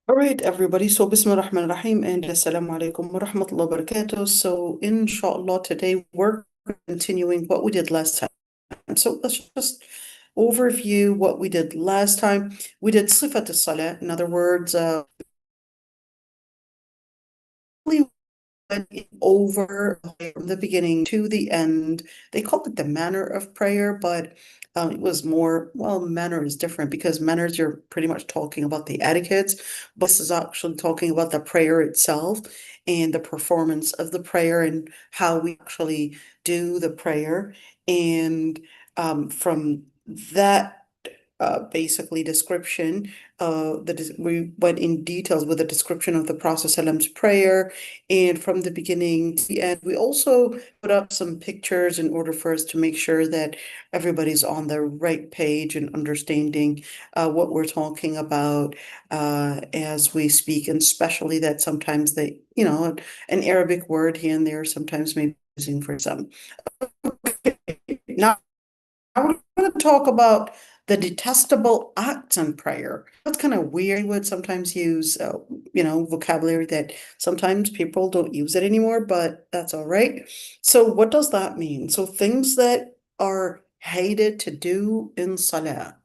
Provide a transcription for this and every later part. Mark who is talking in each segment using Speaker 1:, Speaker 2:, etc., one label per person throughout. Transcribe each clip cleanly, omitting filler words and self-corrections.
Speaker 1: All right, everybody. So, Bismillah ar-Rahman ar-Rahim and Assalamu alaikum wa rahmatullahi wa barakatuh. So, inshallah, today we're continuing what we did last time. So, let's just overview what we did last time. We did Sifat al-Salah. In other words, we went over from the beginning to the end. They called it the manner of prayer, but it was more, well, manner is different because manners, you're pretty much talking about the etiquettes, but this is actually talking about the prayer itself and the performance of the prayer and how we actually do the prayer. And from that basically description. We went in details with a description of the Prophet's prayer, and from the beginning to the end, we also put up some pictures in order for us to make sure that everybody's on the right page and understanding what we're talking about as we speak, and especially that sometimes an Arabic word here and there sometimes may be using for some. Now I want to talk about the detestable acts in prayer. That's kind of weird. We would sometimes use, vocabulary that sometimes people don't use it anymore, but that's all right. So, what does that mean? So, things that are hated to do in Salah.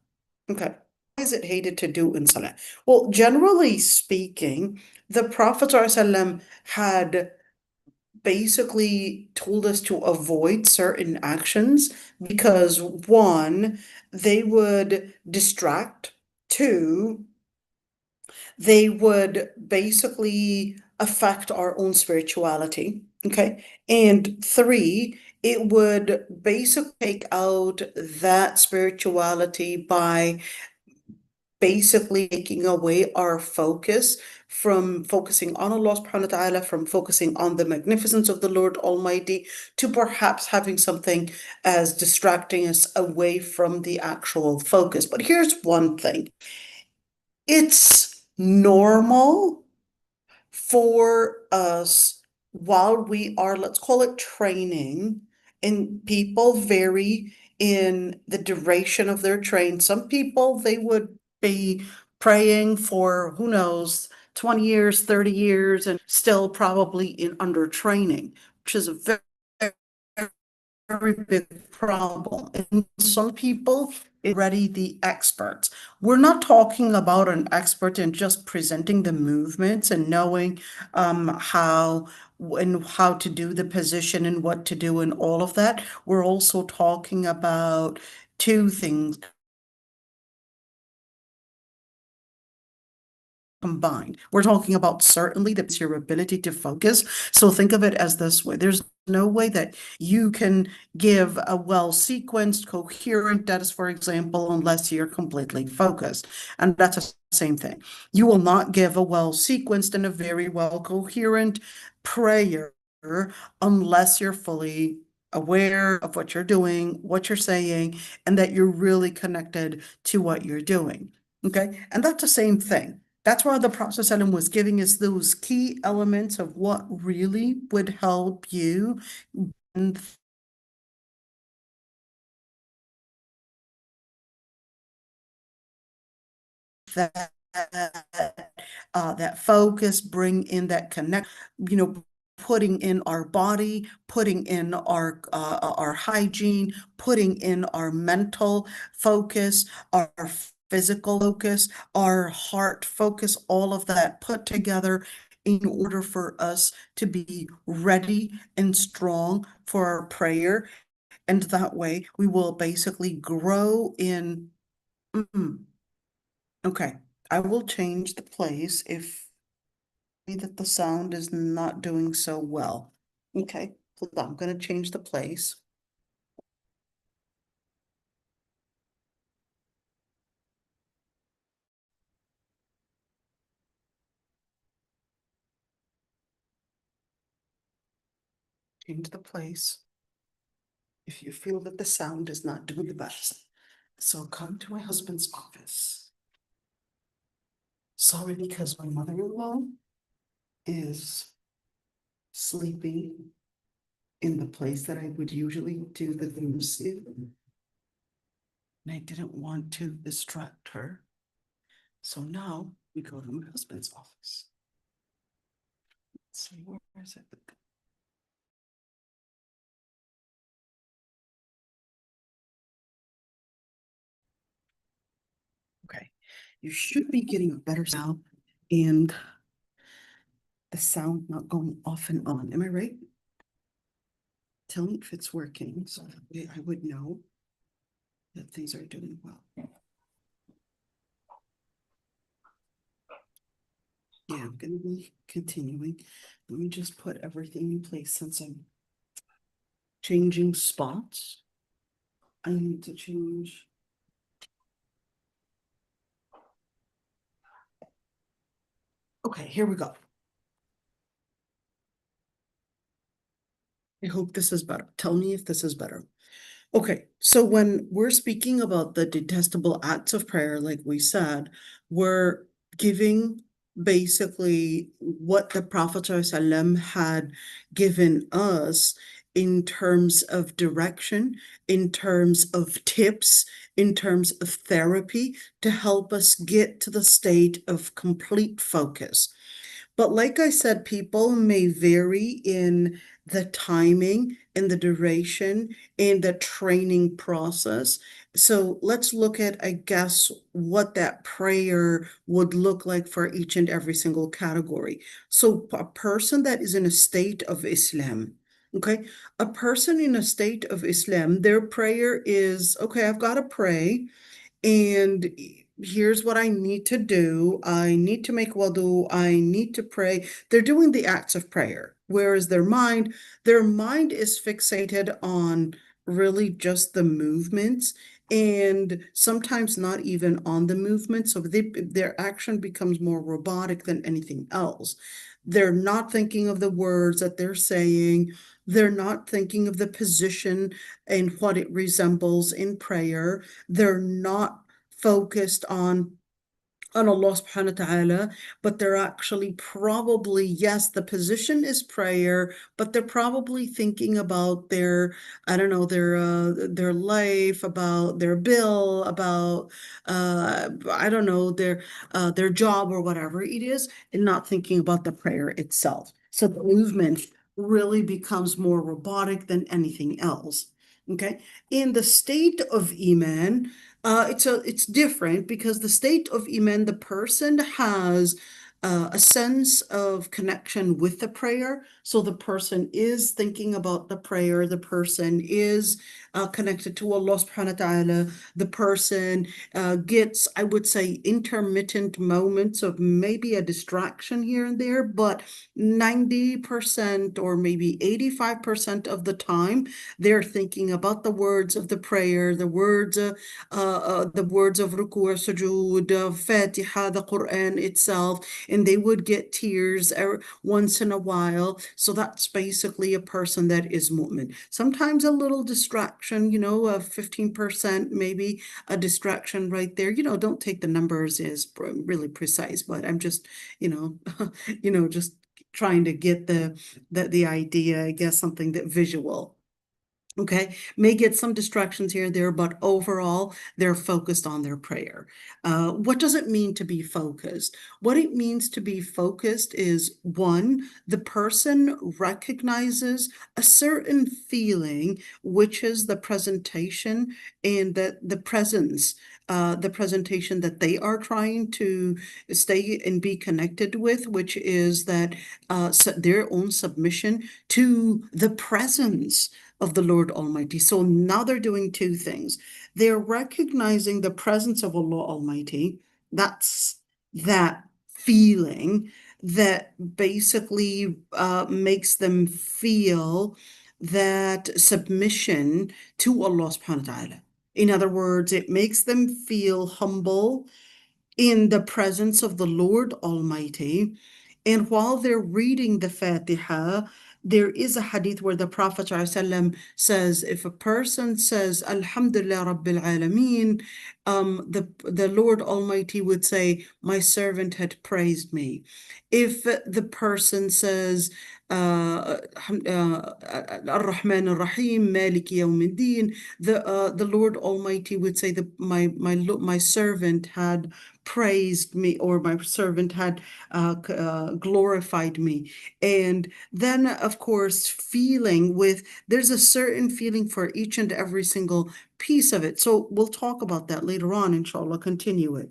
Speaker 1: Okay. Why is it hated to do in Salah? Well, generally speaking, the Prophet ﷺ had basically told us to avoid certain actions because one, they would distract, two, they would basically affect our own spirituality, okay, and three, it would basically take out that spirituality by basically taking away our focus from focusing on Allah subhanahu wa ta'ala, from focusing on the magnificence of the Lord Almighty, to perhaps having something as distracting us away from the actual focus. But here's one thing. It's normal for us while we are, let's call it training, and people vary in the duration of their train. Some people, they would be praying for, who knows, 20 years, 30 years, and still probably in under training, which is a very big problem. And some people are already the experts. We're not talking about an expert in just presenting the movements and knowing how and how to do the position and what to do and all of that. We're also talking about two things combined. We're talking about certainly that's your ability to focus. So think of it as this way. There's no way that you can give a well-sequenced, coherent, that is, for example, unless you're completely focused. And that's the same thing. You will not give a well-sequenced and a very well-coherent prayer unless you're fully aware of what you're doing, what you're saying, and that you're really connected to what you're doing. Okay. And that's the same thing. That's why the Prophet ﷺ was giving us those key elements of what really would help you in that that focus, bring in that connect, putting in our body, putting in our hygiene, putting in our mental focus, our physical focus, our heart focus, all of that put together in order for us to be ready and strong for our prayer. And that way we will basically grow in. Okay, I will change the place if that the sound is not doing so well. Okay, hold on, I'm gonna change the place. Change the place if you feel that the sound is not doing the best. So come to my husband's office. Sorry, because my mother-in-law is sleeping in the place that I would usually do the things in. And I didn't want to distract her. So now we go to my husband's office. Let's see, where is it? Okay, you should be getting a better sound and the sound not going off and on. Am I right? Tell me if it's working, so that way I would know that things are doing well. Yeah, I'm gonna be continuing. Let me just put everything in place since I'm changing spots. I need to change. Okay, here we go. I hope this is better. Tell me if this is better. Okay, so when we're speaking about the detestable acts of prayer, like we said, we're giving basically what the Prophet ﷺ had given us in terms of direction, in terms of tips, in terms of therapy to help us get to the state of complete focus. But like I said, people may vary in the timing and the duration and the training process. So let's look at, I guess, what that prayer would look like for each and every single category. So a person that is in a state of Islam, okay, a person in a state of Islam, their prayer is, okay, I've got to pray. And here's what I need to do. I need to make wudu. I need to pray. They're doing the acts of prayer. Whereas their mind is fixated on really just the movements and sometimes not even on the movement. So their action becomes more robotic than anything else. They're not thinking of the words that they're saying. They're not thinking of the position and what it resembles in prayer. They're not focused on Allah subhanahu wa ta'ala, but they're actually probably, yes, the position is prayer, but they're probably thinking about their, I don't know, their life, about their bill, about I don't know, their job or whatever it is, and not thinking about the prayer itself. So the movement really becomes more robotic than anything else. Okay. In the state of Iman, it's different because the state of Iman, the person has a sense of connection with the prayer. So the person is thinking about the prayer. The person is connected to Allah subhanahu wa ta'ala. The person gets, I would say, intermittent moments of maybe a distraction here and there, but 90% or maybe 85% of the time, they're thinking about the words of the prayer, the words of ruku or sujood, Fatiha, the Quran itself, and they would get tears once in a while. So that's basically a person that is mu'min. Sometimes a little distraction, of 15%, maybe a distraction right there. Don't take the numbers as really precise, but I'm just, just trying to get the idea, I guess, something that visual. Okay, may get some distractions here and there, but overall, they're focused on their prayer. What does it mean to be focused? What it means to be focused is one, the person recognizes a certain feeling, which is the presentation and the presence. The presentation that they are trying to stay and be connected with, which is that their own submission to the presence of the Lord Almighty. So now they're doing two things. They're recognizing the presence of Allah Almighty. That's that feeling that basically makes them feel that submission to Allah subhanahu wa ta'ala. In other words, it makes them feel humble in the presence of the Lord Almighty. And while they're reading the Fatiha, there is a hadith where the Prophet ﷺ says, if a person says, Alhamdulillah Rabbil Alameen, the Lord Almighty would say, my servant had praised me. If the person says, Ar-Rahman Ar-Rahim, Malik Yawmiddin. The Lord Almighty would say that my servant had praised me, or my servant had glorified me. And then, of course, there's a certain feeling for each and every single piece of it. So we'll talk about that later on, inshallah, continue it.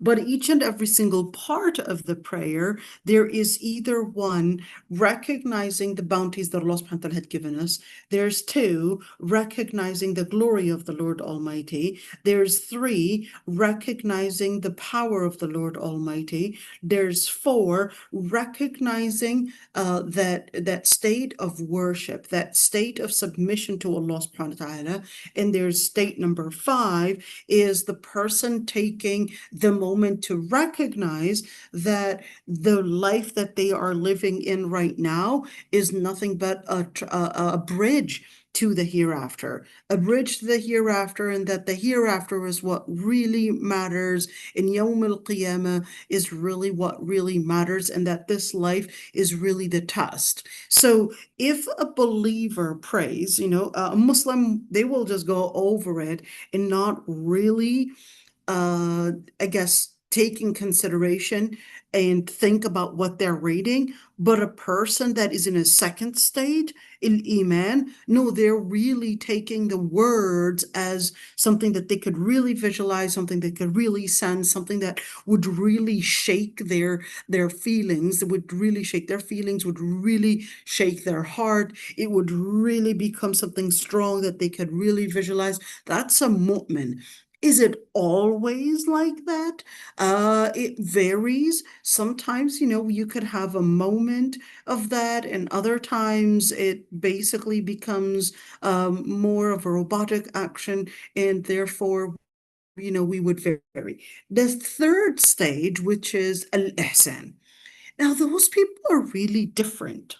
Speaker 1: But each and every single part of the prayer, there is either one, recognizing the bounties that Allah subhanahu wa ta'ala had given us. There's two, recognizing the glory of the Lord Almighty. There's three, recognizing the power of the Lord Almighty. There's four, recognizing that state of worship, that state of submission to Allah subhanahu wa ta'ala. And there's state number five, is the person taking the moment to recognize that the life that they are living in right now is nothing but a bridge to the hereafter, a bridge to the hereafter, and that the hereafter is what really matters, and Yawm al-Qiyamah is really what really matters, and that this life is really the test. So if a believer prays, a Muslim, they will just go over it and not really I guess, take in consideration and think about what they're reading. But a person that is in a second state, in Iman, no, they're really taking the words as something that they could really visualize, something they could really sense, something that would really shake their feelings, would really shake their feelings, would really shake their heart. It would really become something strong that they could really visualize. That's a mu'min. Is it always like that? It varies. Sometimes, you could have a moment of that, and other times it basically becomes more of a robotic action, and therefore, we would vary. The third stage, which is al-ihsan. Now, those people are really different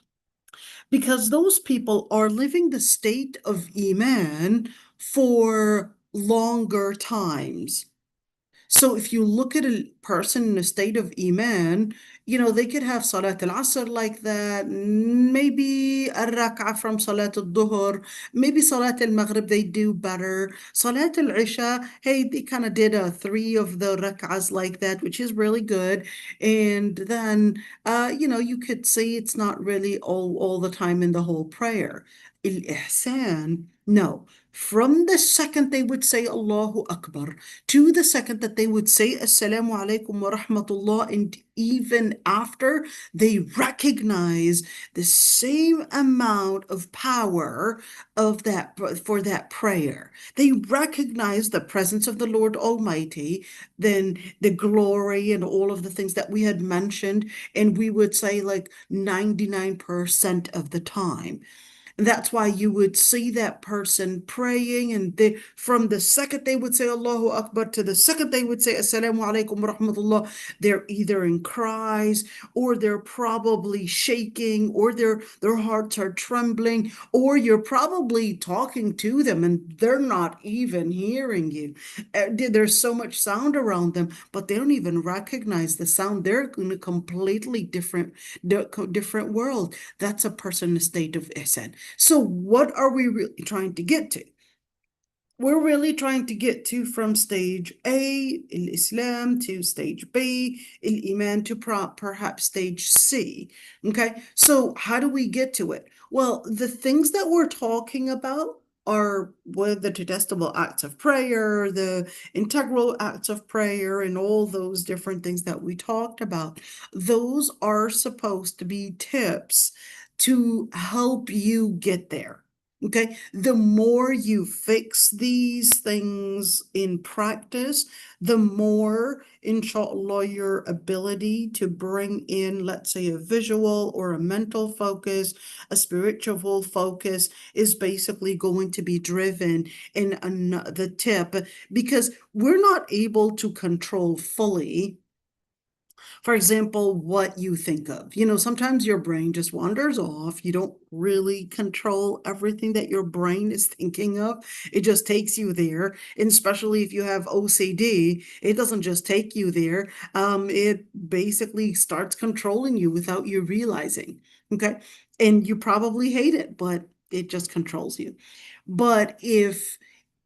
Speaker 1: because those people are living the state of Iman for longer times. So if you look at a person in a state of Iman, they could have Salat al-Asr like that, maybe a rak'ah from Salat al-Dhuhr, maybe Salat al-Maghrib, they do better. Salat al-Isha, hey, they kind of did three of the rak'ahs like that, which is really good. And then, you could say it's not really all the time in the whole prayer. Al-Ihsan, no. From the second they would say Allahu Akbar to the second that they would say Assalamu alaikum wa rahmatullah, and even after, they recognize the same amount of power of that for that prayer. They recognize the presence of the Lord Almighty, then the glory and all of the things that we had mentioned, and we would say like 99% of the time. That's why you would see that person praying, and from the second they would say Allahu Akbar to the second they would say Assalamu alaikum wa rahmatullah, they're either in cries, or they're probably shaking, or their hearts are trembling, or you're probably talking to them and they're not even hearing you. There's so much sound around them, but they don't even recognize the sound. They're in a completely different world. That's a person in a state of ihsan. So what are we really trying to get to? We're really trying to get to from stage A, Islam, to stage B, Iman, to perhaps stage C. Okay, so how do we get to it? Well, the things that we're talking about are the detestable acts of prayer, the integral acts of prayer, and all those different things that we talked about. Those are supposed to be tips to help you get there. Okay, the more you fix these things in practice, the more, inshallah, your ability to bring in, let's say, a visual or a mental focus, a spiritual focus, is basically going to be driven in the tip, because we're not able to control fully, for example, what you think of. Sometimes your brain just wanders off. You don't really control everything that your brain is thinking of. It just takes you there. And especially if you have OCD, it doesn't just take you there. It basically starts controlling you without you realizing. Okay. And you probably hate it, but it just controls you. But if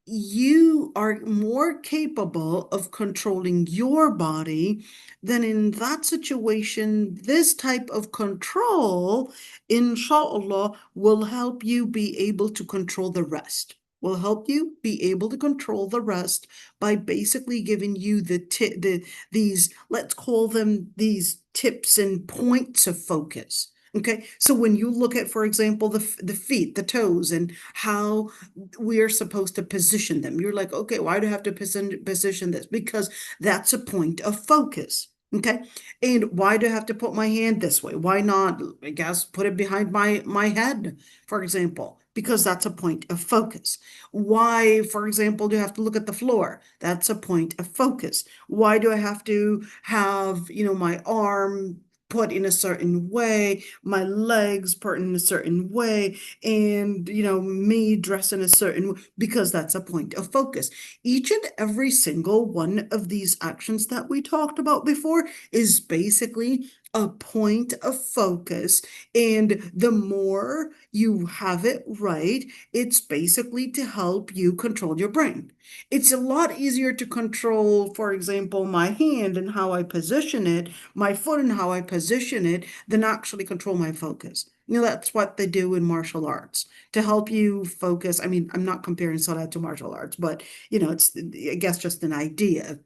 Speaker 1: you are more capable of controlling your body, then in that situation, this type of control, inshallah, will help you be able to control the rest. Will help you be able to control the rest by basically giving you these, let's call them these tips and points of focus. Okay, so when you look at, for example, the feet, the toes, and how we are supposed to position them. You're like, okay, why do I have to position this? Because that's a point of focus. Okay. And why do I have to put my hand this way? Why not, I guess, put it behind my head, for example? Because that's a point of focus. Why, for example, do I have to look at the floor? That's a point of focus. Why do I have to have, my arm put in a certain way, my legs put in a certain way, and me dress in a certain way, because that's a point of focus. Each and every single one of these actions that we talked about before is basically a point of focus, and the more you have it right, it's basically to help you control your brain. It's a lot easier to control, for example, my hand and how I position it, my foot and how I position it, than actually control my focus. That's what they do in martial arts to help you focus. I mean, I'm not comparing Salat to martial arts, but it's, I guess, just an idea.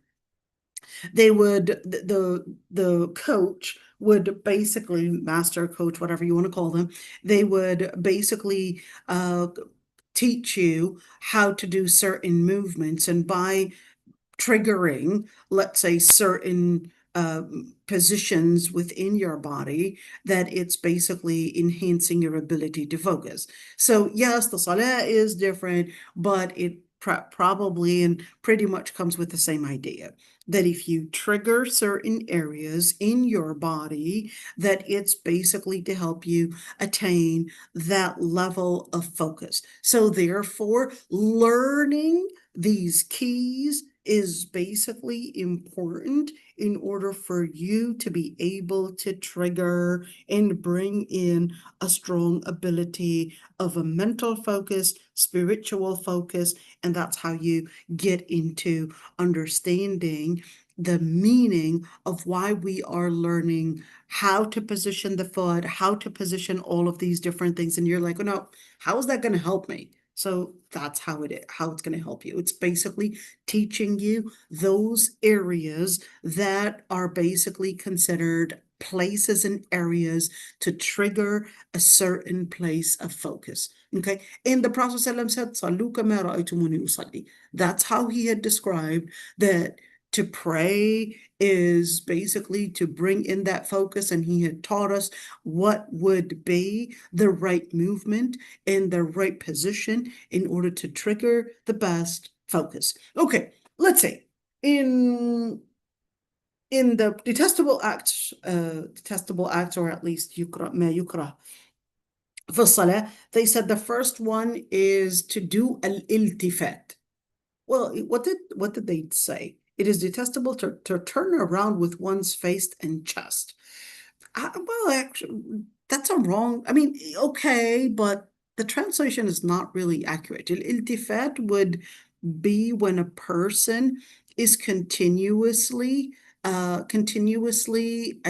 Speaker 1: They would, the coach would basically, master coach, whatever you want to call them, they would basically teach you how to do certain movements, and by triggering, let's say, certain positions within your body, that it's basically enhancing your ability to focus. So yes, the salah is different, but it probably and pretty much comes with the same idea, that if you trigger certain areas in your body, that it's basically to help you attain that level of focus. So therefore, learning these keys is basically important in order for you to be able to trigger and bring in a strong ability of a mental focus, spiritual focus, and that's how you get into understanding the meaning of why we are learning how to position the foot, how to position all of these different things. And you're like, oh no, how is that going to help me? So that's how it's going to help you. It's basically teaching you those areas that are basically considered places and areas to trigger a certain place of focus. Okay. And the Prophet ﷺ said, "Sallu kama ra'aytumuni usalli." That's how he had described that to pray is basically to bring in that focus, and he had taught us what would be the right movement in the right position in order to trigger the best focus. Okay, let's say in the detestable acts, or at least ما يكره في الصلاة, they said the first one is to do al-iltifat. Well, what did they say? It is detestable to turn around with one's face and chest. Well, actually, that's a wrong. I mean, okay, but the translation is not really accurate. Iltifat would be when a person is continuously, I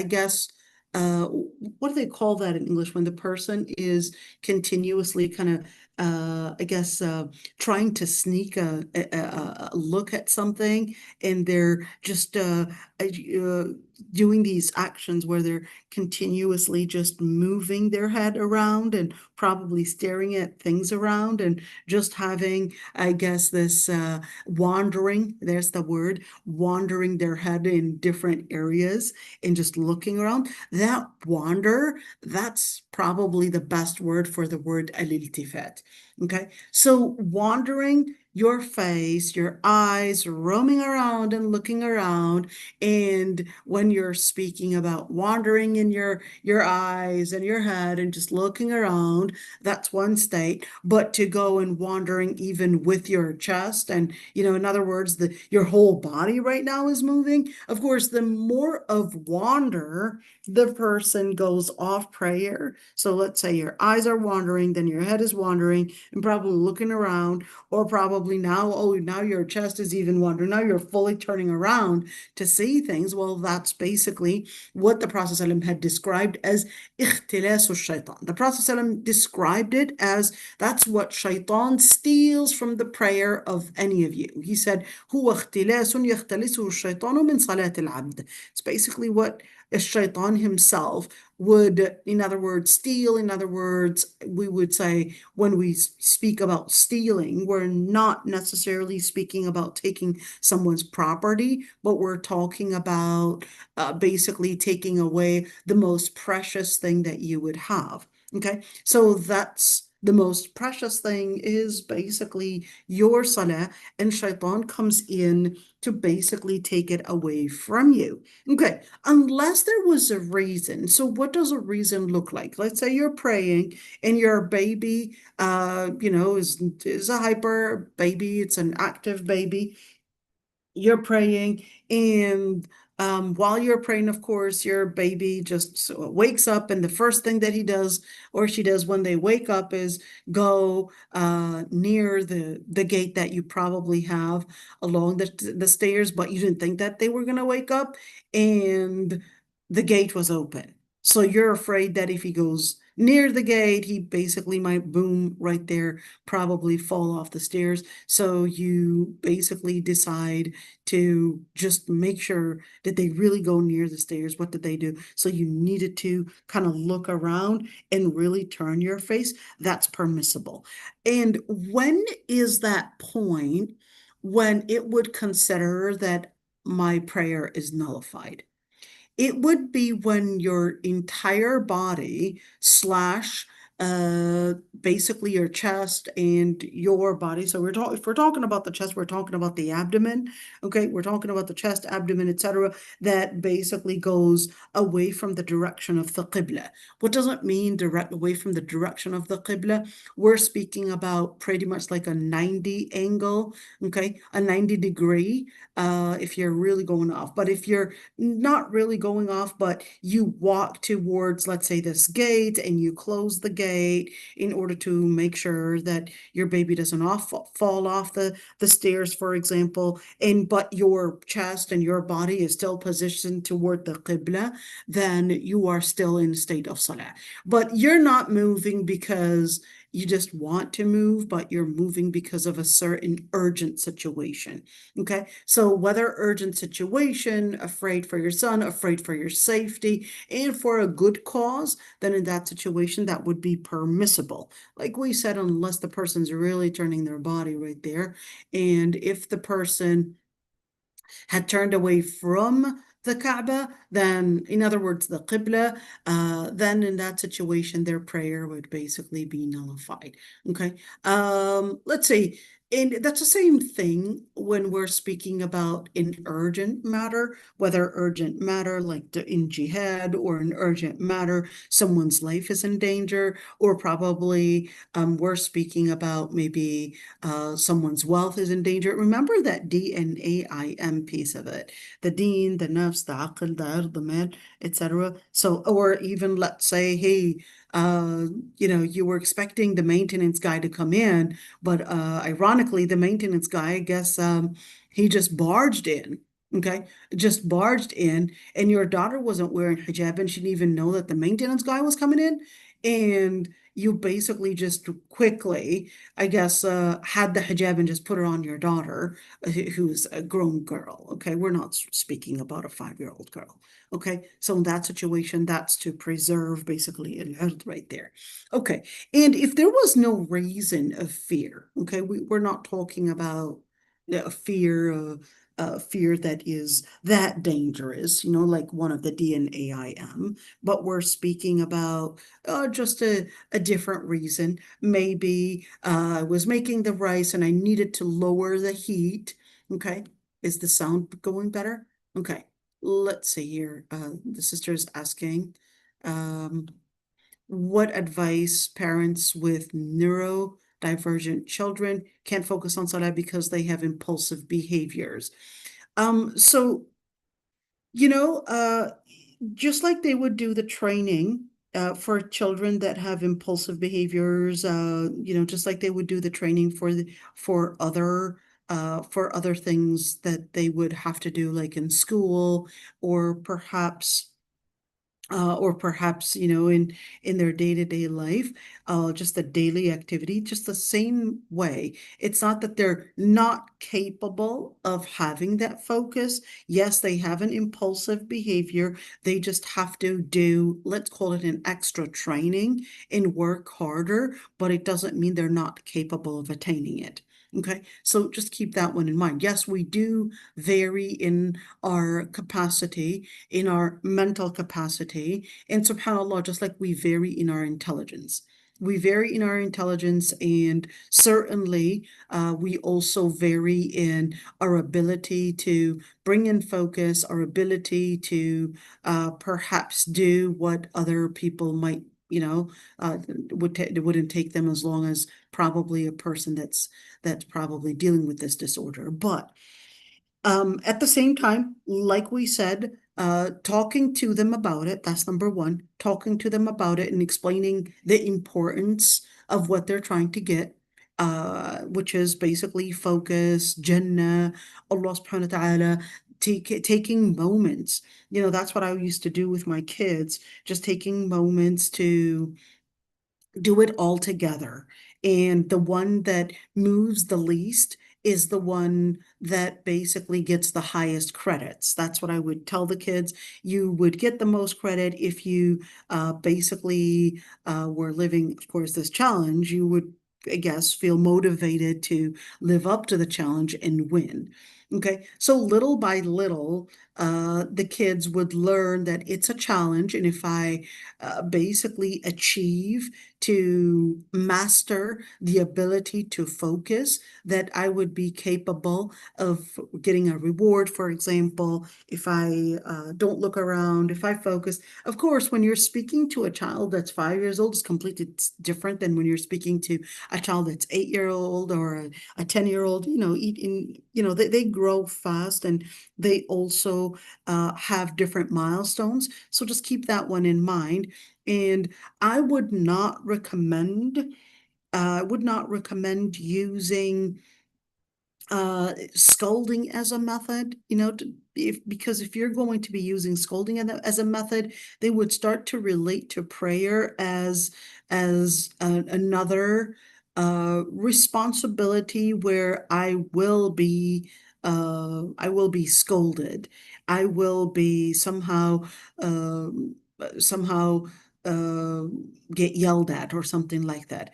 Speaker 1: guess, what do they call that in English? When the person is continuously kind of, I guess, trying to sneak a look at something, and they're just doing these actions where they're continuously just moving their head around and probably staring at things around, and just having, I guess, this wandering, there's the word, wandering their head in different areas and just looking around. That wander, that's probably the best word for the word al-iltifat. Okay, so wandering your face, your eyes roaming around and looking around. And when you're speaking about wandering in your eyes and your head and just looking around, that's one state. But to go and wandering even with your chest and, in other words, your whole body right now is moving. Of course, the more of wander the person goes off prayer. So let's say your eyes are wandering, then your head is wandering and probably looking around, or probably now, oh, now your chest is even wandering. Now you're fully turning around to see things. Well, that's basically what the Prophet ﷺ had described as اختلاس الشيطان. The Prophet ﷺ described it as that's what shaitan steals from the prayer of any of you. He said, هو اختلاس يختلسه الشيطان من صلاة العبد. It's basically what shaitan himself would, in other words, steal. In other words, we would say when we speak about stealing, we're not necessarily speaking about taking someone's property, but we're talking about basically taking away the most precious thing that you would have. Okay, so that's the most precious thing is basically your salah, and shaitan comes in to basically take it away from you. Okay, unless there was a reason. So what does a reason look like? Let's say you're praying and your baby, is a hyper baby. It's an active baby. You're praying, and while you're praying, of course, your baby just wakes up, and the first thing that he does or she does when they wake up is go near the gate that you probably have along the stairs, but you didn't think that they were going to wake up, and the gate was open. So you're afraid that if he goes near the gate, he basically might boom right there, probably fall off the stairs. So you basically decide to just make sure that they really go near the stairs. What did they do? So you needed to kind of look around and really turn your face. That's permissible. And when is that point when it would consider that my prayer is nullified? It would be when your entire body slash basically your chest and your body. So if we're talking about the chest, we're talking about the abdomen. Okay, we're talking about the chest, abdomen, etc. That basically goes away from the direction of the qibla. What does it mean direct away from the direction of the qibla? We're speaking about pretty much like a 90 angle, okay, a 90 degree, if you're really going off. But if you're not really going off, but you walk towards, let's say, this gate, and you close the gate in order to make sure that your baby doesn't fall off the stairs, for example, but your chest and your body is still positioned toward the qibla, then you are still in a state of salah. But you're not moving because you just want to move, but you're moving because of a certain urgent situation. Okay, so whether urgent situation, afraid for your son, afraid for your safety, and for a good cause, then in that situation, that would be permissible. Like we said, unless the person's really turning their body right there. And if the person had turned away from the Kaaba, then, in other words, the Qibla, then in that situation, their prayer would basically be nullified. Okay. Let's see. And that's the same thing when we're speaking about an urgent matter, whether urgent matter like in jihad, or an urgent matter, someone's life is in danger, or probably we're speaking about maybe someone's wealth is in danger. Remember that D-N-A-I-M piece of it, the deen, the nafs, the aql, the ird, the mal, etc. So, or even let's say, hey, you were expecting the maintenance guy to come in, but ironically, the maintenance guy, I guess, he just barged in. Okay, just barged in, and your daughter wasn't wearing hijab, and she didn't even know that the maintenance guy was coming in, and you basically just quickly, I guess, had the hijab and just put it on your daughter, who's a grown girl. Okay, we're not speaking about a 5-year-old girl. Okay, so in that situation, that's to preserve basically al-ird right there. Okay, and if there was no reason of fear, okay, we're not talking about a fear of fear that is that dangerous, like one of the DNAIM, but we're speaking about just a different reason. Maybe I was making the rice and I needed to lower the heat. Okay. Is the sound going better? Okay. Let's see here. The sister is asking, um, what advice parents with neurodivergent children can't focus on Salah because they have impulsive behaviors. So, you know, uh, just like they would do the training for children that have impulsive behaviors, just like they would do the training for other things that they would have to do, like in school, or perhaps in their day-to-day life, just the daily activity, just the same way. It's not that they're not capable of having that focus. Yes, they have an impulsive behavior. They just have to do, let's call it an extra training and work harder, but it doesn't mean they're not capable of attaining it. Okay, so just keep that one in mind. Yes, we do vary in our capacity, in our mental capacity. And subhanAllah, just like we vary in our intelligence. We vary in our intelligence, and certainly we also vary in our ability to bring in focus, our ability to perhaps do what other people might, wouldn't take them as long as probably a person that's probably dealing with this disorder. But at the same time, like we said, talking to them about it, that's number one, talking to them about it and explaining the importance of what they're trying to get, which is basically focus, Jannah, Allah subhanahu wa ta'ala, taking moments. That's what I used to do with my kids, just taking moments to do it all together. And the one that moves the least is the one that basically gets the highest credits. That's what I would tell the kids. You would get the most credit if you basically were living, of course, this challenge. You would, I guess, feel motivated to live up to the challenge and win. Okay, so little by little, the kids would learn that it's a challenge, and if I basically achieve to master the ability to focus, that I would be capable of getting a reward. For example, if I don't look around, if I focus. Of course, when you're speaking to a child that's 5 years old, it's completely different than when you're speaking to a child that's 8 year old or a 10-year-old. They grow fast, and they also have different milestones. So just keep that one in mind. And I would not recommend using scolding as a method, because if you're going to be using scolding as a method, they would start to relate to prayer as another responsibility where I will be scolded. I will be somehow uh, get yelled at or something like that.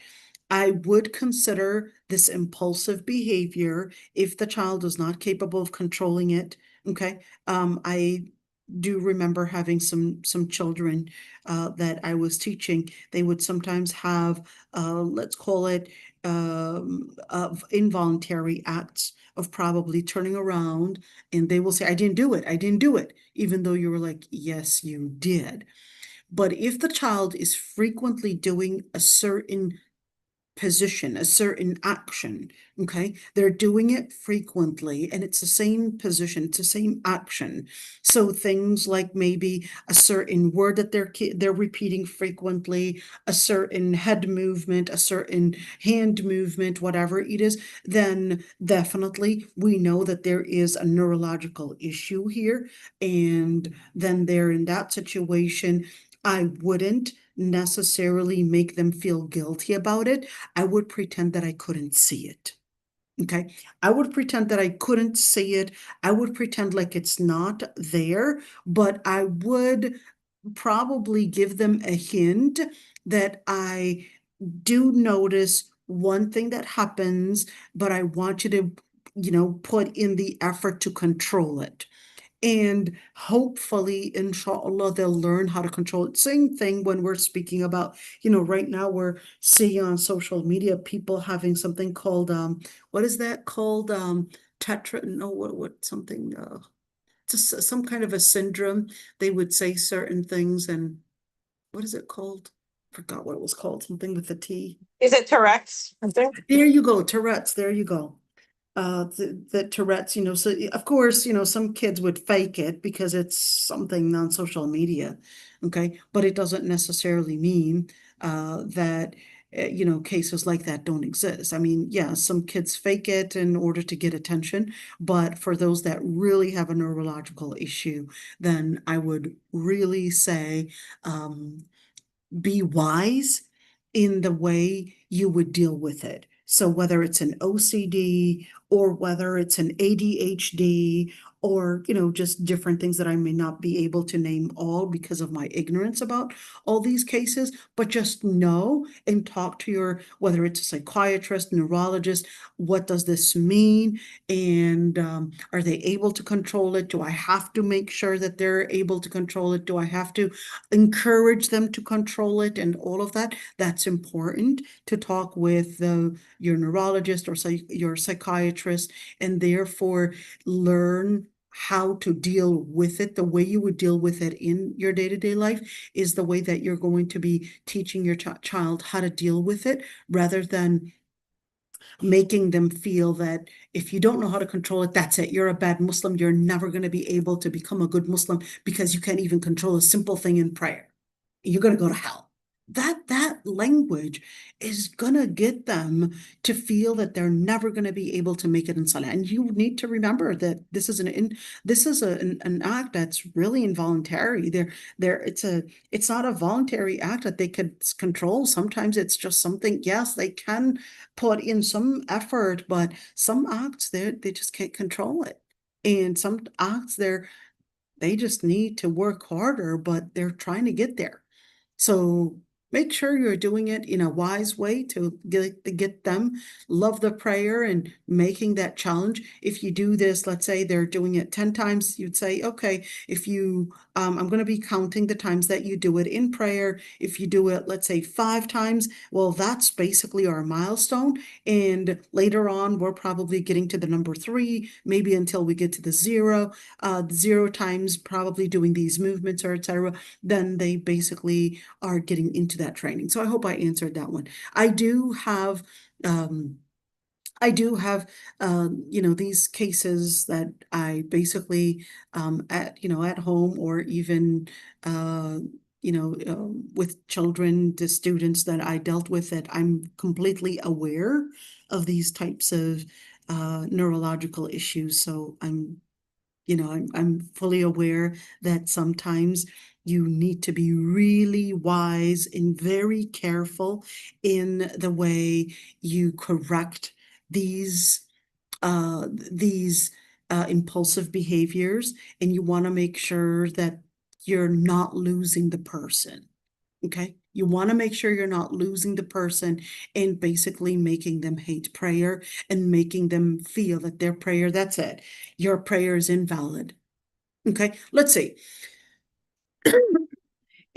Speaker 1: I would consider this impulsive behavior if the child is not capable of controlling it. Okay. I do remember having some children that I was teaching. They would sometimes have, let's call it, of involuntary acts of probably turning around, and they will say, "I didn't do it. I didn't do it," even though you were like, "Yes, you did." But if the child is frequently doing a certain position, a certain action, okay? They're doing it frequently, and it's the same position, it's the same action. So things like maybe a certain word that they're repeating frequently, a certain head movement, a certain hand movement, whatever it is, then definitely we know that there is a neurological issue here. And then they're in that situation. I wouldn't necessarily make them feel guilty about it. I would pretend that I couldn't see it. Okay. I would pretend that I couldn't see it. I would pretend like it's not there, but I would probably give them a hint that I do notice one thing that happens, but I want you to put in the effort to control it. And hopefully, inshallah, they'll learn how to control it. Same thing when we're speaking about, right now we're seeing on social media people having something called, what is that called? Tetra, no, what, something, just some kind of a syndrome. They would say certain things, and what is it called? Forgot what it was called, something with a T.
Speaker 2: Is it Tourette's? I think.
Speaker 1: There you go, Tourette's, there you go. The Tourette's, so of course, some kids would fake it because it's something on social media, okay? But it doesn't necessarily mean that, cases like that don't exist. I mean, yeah, some kids fake it in order to get attention, but for those that really have a neurological issue, then I would really say, be wise in the way you would deal with it. So whether it's an OCD or whether it's an ADHD or, just different things that I may not be able to name all because of my ignorance about all these cases, but just know and talk to whether it's a psychiatrist, neurologist, what does this mean? And are they able to control it? Do I have to make sure that they're able to control it? Do I have to encourage them to control it and all of that? That's important to talk with your neurologist or your psychiatrist, and therefore learn how to deal with it. The way you would deal with it in your day-to-day life is the way that you're going to be teaching your child how to deal with it, rather than making them feel that if you don't know how to control it, that's it. You're a bad Muslim. You're never going to be able to become a good Muslim because you can't even control a simple thing in prayer. You're going to go to hell. That language is gonna get them to feel that they're never gonna be able to make it in Salah. And you need to remember that this is an act that's really involuntary. It's not a voluntary act that they could control. Sometimes it's just something, yes, they can put in some effort, but some acts they just can't control it. And some acts they just need to work harder, but they're trying to get there. So make sure you're doing it in a wise way to get them love the prayer and making that challenge. If you do this, let's say they're doing it 10 times, you'd say, okay, if I'm going to be counting the times that you do it in prayer. If you do it, let's say 5 times, well, that's basically our milestone. And later on, we're probably getting to the number 3, maybe until we get to the 0, 0 times probably doing these movements or etc. Then they basically are getting into that training. So I hope I answered that one. I do have these cases that I basically at home or even with children, the students that I dealt with, that I'm completely aware of these types of neurological issues. So I'm fully aware that sometimes you need to be really wise and very careful in the way you correct these impulsive behaviors, and you want to make sure that you're not losing the person. Okay? You want to make sure you're not losing the person and basically making them hate prayer and making them feel that their prayer, that's it. Your prayer is invalid. Okay, let's see.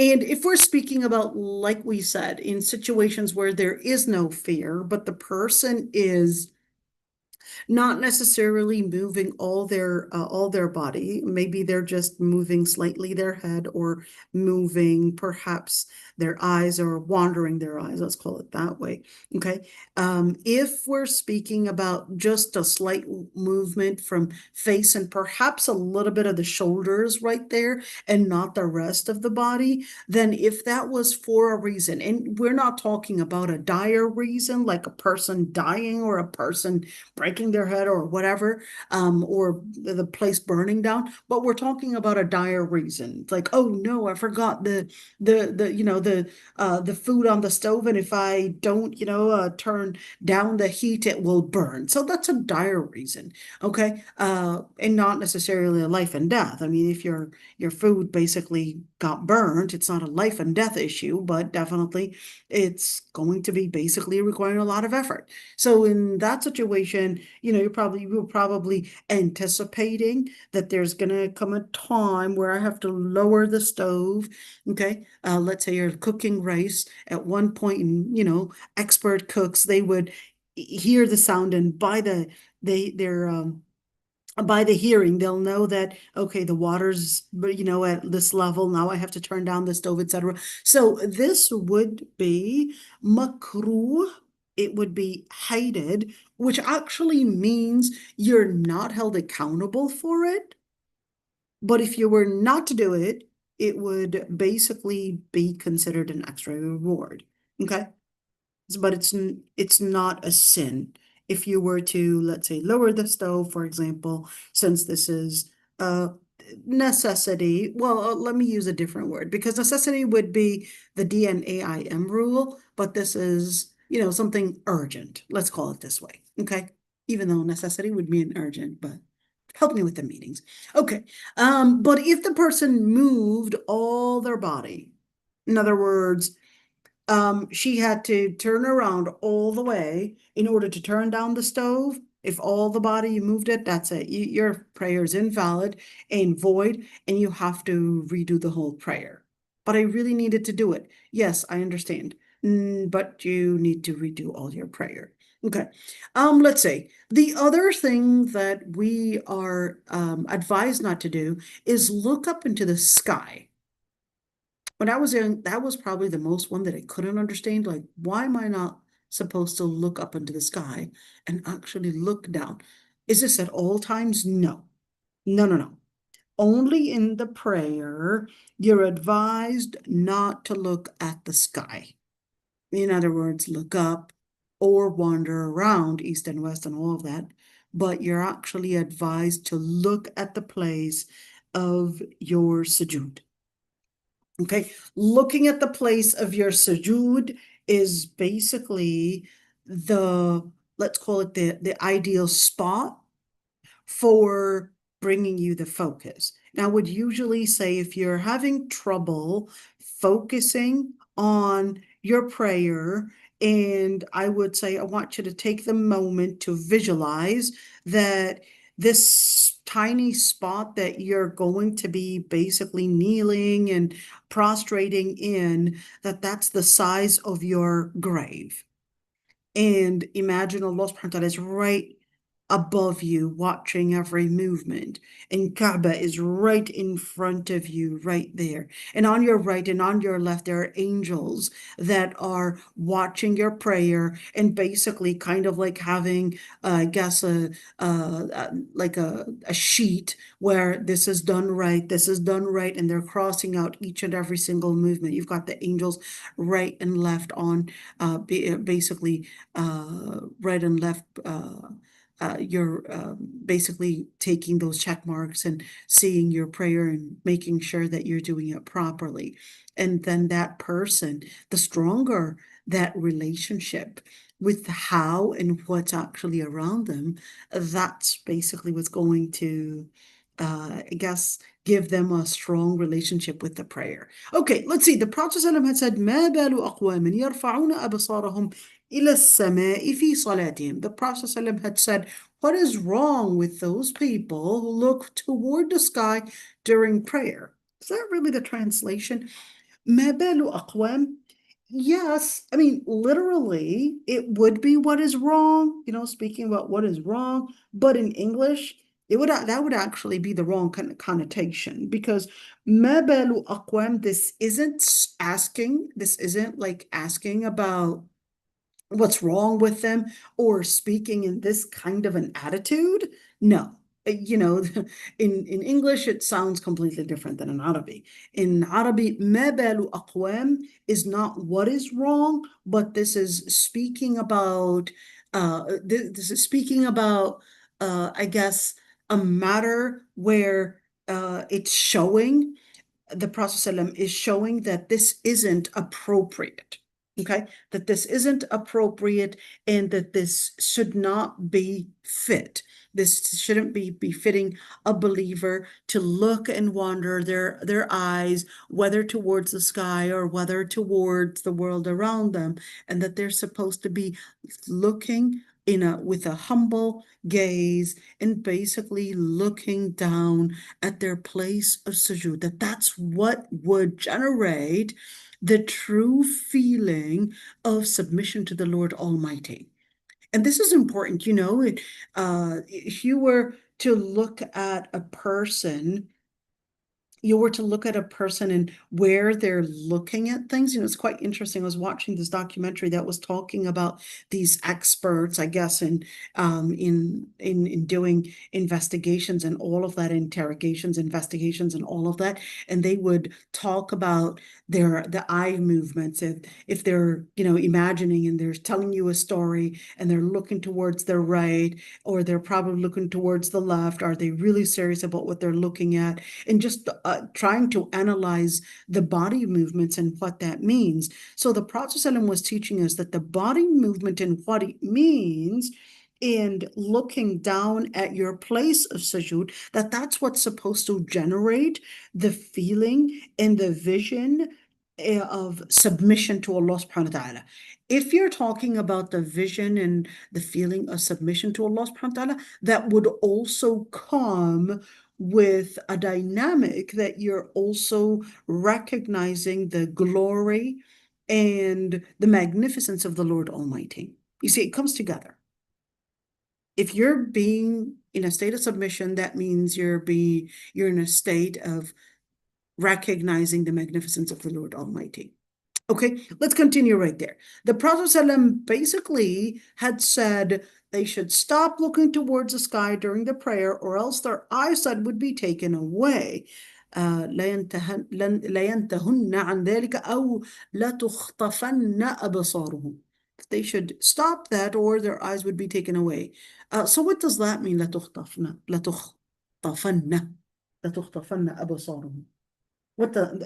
Speaker 1: And if we're speaking about, like we said, in situations where there is no fear, but the person is not necessarily moving all their body. Maybe they're just moving slightly their head, or moving perhaps their eyes, or wandering their eyes. Let's call it that way. Okay. If we're speaking about just a slight movement from face and perhaps a little bit of the shoulders right there and not the rest of the body, then if that was for a reason, and we're not talking about a dire reason like a person dying or a person breaking their head or whatever, or the place burning down, but we're talking about a dire reason. It's like, oh no, I forgot the food on the stove, and if I don't turn down the heat, it will burn. So that's a dire reason, okay? And not necessarily a life and death. I mean, if your food basically got burned, it's not a life and death issue, but definitely it's going to be basically requiring a lot of effort. So in that situation, you're probably anticipating that there's gonna come a time where I have to lower the stove. Okay, let's say you're cooking rice at one point, and expert cooks, they would hear the sound, and by the hearing, they'll know that, okay, the water's, at this level. Now I have to turn down the stove, etc. So this would be makruh. It would be hated, which actually means you're not held accountable for it. But if you were not to do it, it would basically be considered an extra reward. Okay? But it's not a sin. If you were to, let's say, lower the stove, for example, since this is a necessity, well, let me use a different word, because necessity would be the DNAIM rule, but this is, something urgent. Let's call it this way, okay? Even though necessity would mean urgent, but help me with the meanings. Okay, but if the person moved all their body, in other words, she had to turn around all the way in order to turn down the stove. If all the body you moved it, that's it. Your prayer is invalid and void, and you have to redo the whole prayer. But I really needed to do it. Yes, I understand. But you need to redo all your prayer. Okay. Let's say the other thing that we are advised not to do is look up into the sky. When I was young, that was probably the most one that I couldn't understand. Like, why am I not supposed to look up into the sky and actually look down? Is this at all times? No. No, no, no. Only in the prayer, you're advised not to look at the sky. In other words, look up or wander around east and west and all of that. But you're actually advised to look at the place of your sujood. Okay, looking at the place of your sujood is basically let's call it the ideal spot for bringing you the focus. Now, I would usually say if you're having trouble focusing on your prayer, and I would say I want you to take the moment to visualize that this tiny spot that you're going to be basically kneeling and prostrating in, that's the size of your grave. And imagine Allah subhanahu wa ta'ala is right above you, watching every movement. And Kaaba is right in front of you, right there. And on your right and on your left, there are angels that are watching your prayer and basically kind of like having, I guess, like a sheet where this is done right, this is done right, and they're crossing out each and every single movement. You've got the angels right and left on, basically, right and left. You're basically taking those check marks and seeing your prayer and making sure that you're doing it properly. And then that person, the stronger that relationship with how and what's actually around them, that's basically what's going to, I guess, give them a strong relationship with the prayer. Okay, let's see. The Prophet ﷺ had said, ما بال أقوام يرفعون أبصارهم إلى السماء في صلاتهم. The Prophet ﷺ had said, what is wrong with those people who look toward the sky during prayer? Is that really the translation? ما بال أقوام? Yes, I mean, literally, it would be what is wrong, speaking about what is wrong, but in English, that would actually be the wrong kind of connotation, because ما بال أقوام, this isn't like asking about what's wrong with them or speaking in this kind of an attitude. No. In English, it sounds completely different than in Arabic. In Arabic, ما بال أقوام is not what is wrong, but this is speaking about, I guess, a matter where it's showing, the Prophet ﷺ is showing that this isn't appropriate. Okay, that this isn't appropriate and that this should not be fit. This shouldn't be befitting a believer to look and wander their eyes, whether towards the sky or whether towards the world around them, and that they're supposed to be looking with a humble gaze and basically looking down at their place of sujood, that's what would generate the true feeling of submission to the Lord Almighty. And this is important, if you were to look at a person and where they're looking at things, it's quite interesting. I was watching this documentary that was talking about these experts, I guess, in doing investigations and all of that, investigations and all of that. And they would talk about the eye movements. If they're, imagining and they're telling you a story and they're looking towards their right, or they're probably looking towards the left, are they really serious about what they're looking at? And just trying to analyze the body movements and what that means. So the Prophet ﷺ was teaching us that the body movement and what it means, and looking down at your place of sujood, that's what's supposed to generate the feeling and the vision of submission to Allah subhanahu wa ta'ala. If you're talking about the vision and the feeling of submission to Allah subhanahu wa ta'ala, that would also come with a dynamic that you're also recognizing the glory and the magnificence of the Lord Almighty. You see, it comes together. If you're being in a state of submission, that means you're in a state of recognizing the magnificence of the Lord Almighty. Okay, let's continue right there. The Prophet ﷺ basically had said they should stop looking towards the sky during the prayer, or else their eyesight would be taken away. لا ينتهن عن ذلك أو لتخطفن أبصارهم. They should stop that, or their eyes would be taken away. So what does that mean? لتخطفن أبصارهم.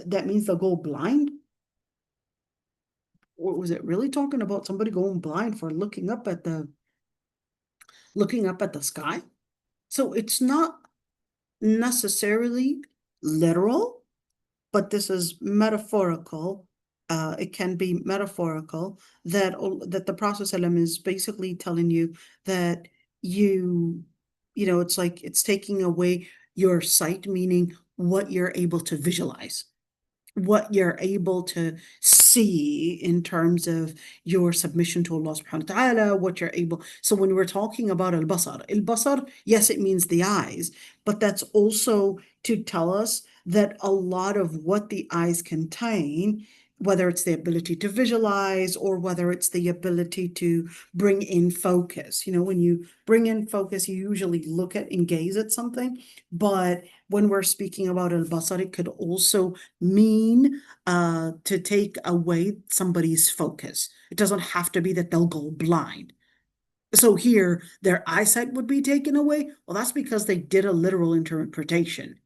Speaker 1: That means they'll go blind? Or was it really talking about somebody going blind for looking up at the sky? So it's not necessarily literal, but this is metaphorical. It can be metaphorical that the Prophet ﷺ is basically telling you that it's like it's taking away your sight, meaning what you're able to visualize, what you're able to see in terms of your submission to Allah subhanahu wa ta'ala, what you're able. So when we're talking about al-basar, yes, it means the eyes, but that's also to tell us that a lot of what the eyes contain, whether it's the ability to visualize or whether it's the ability to bring in focus. When you bring in focus, you usually look at and gaze at something, but when we're speaking about al-basar, it could also mean to take away somebody's focus. It doesn't have to be that they'll go blind. So here, their eyesight would be taken away. Well, that's because they did a literal interpretation.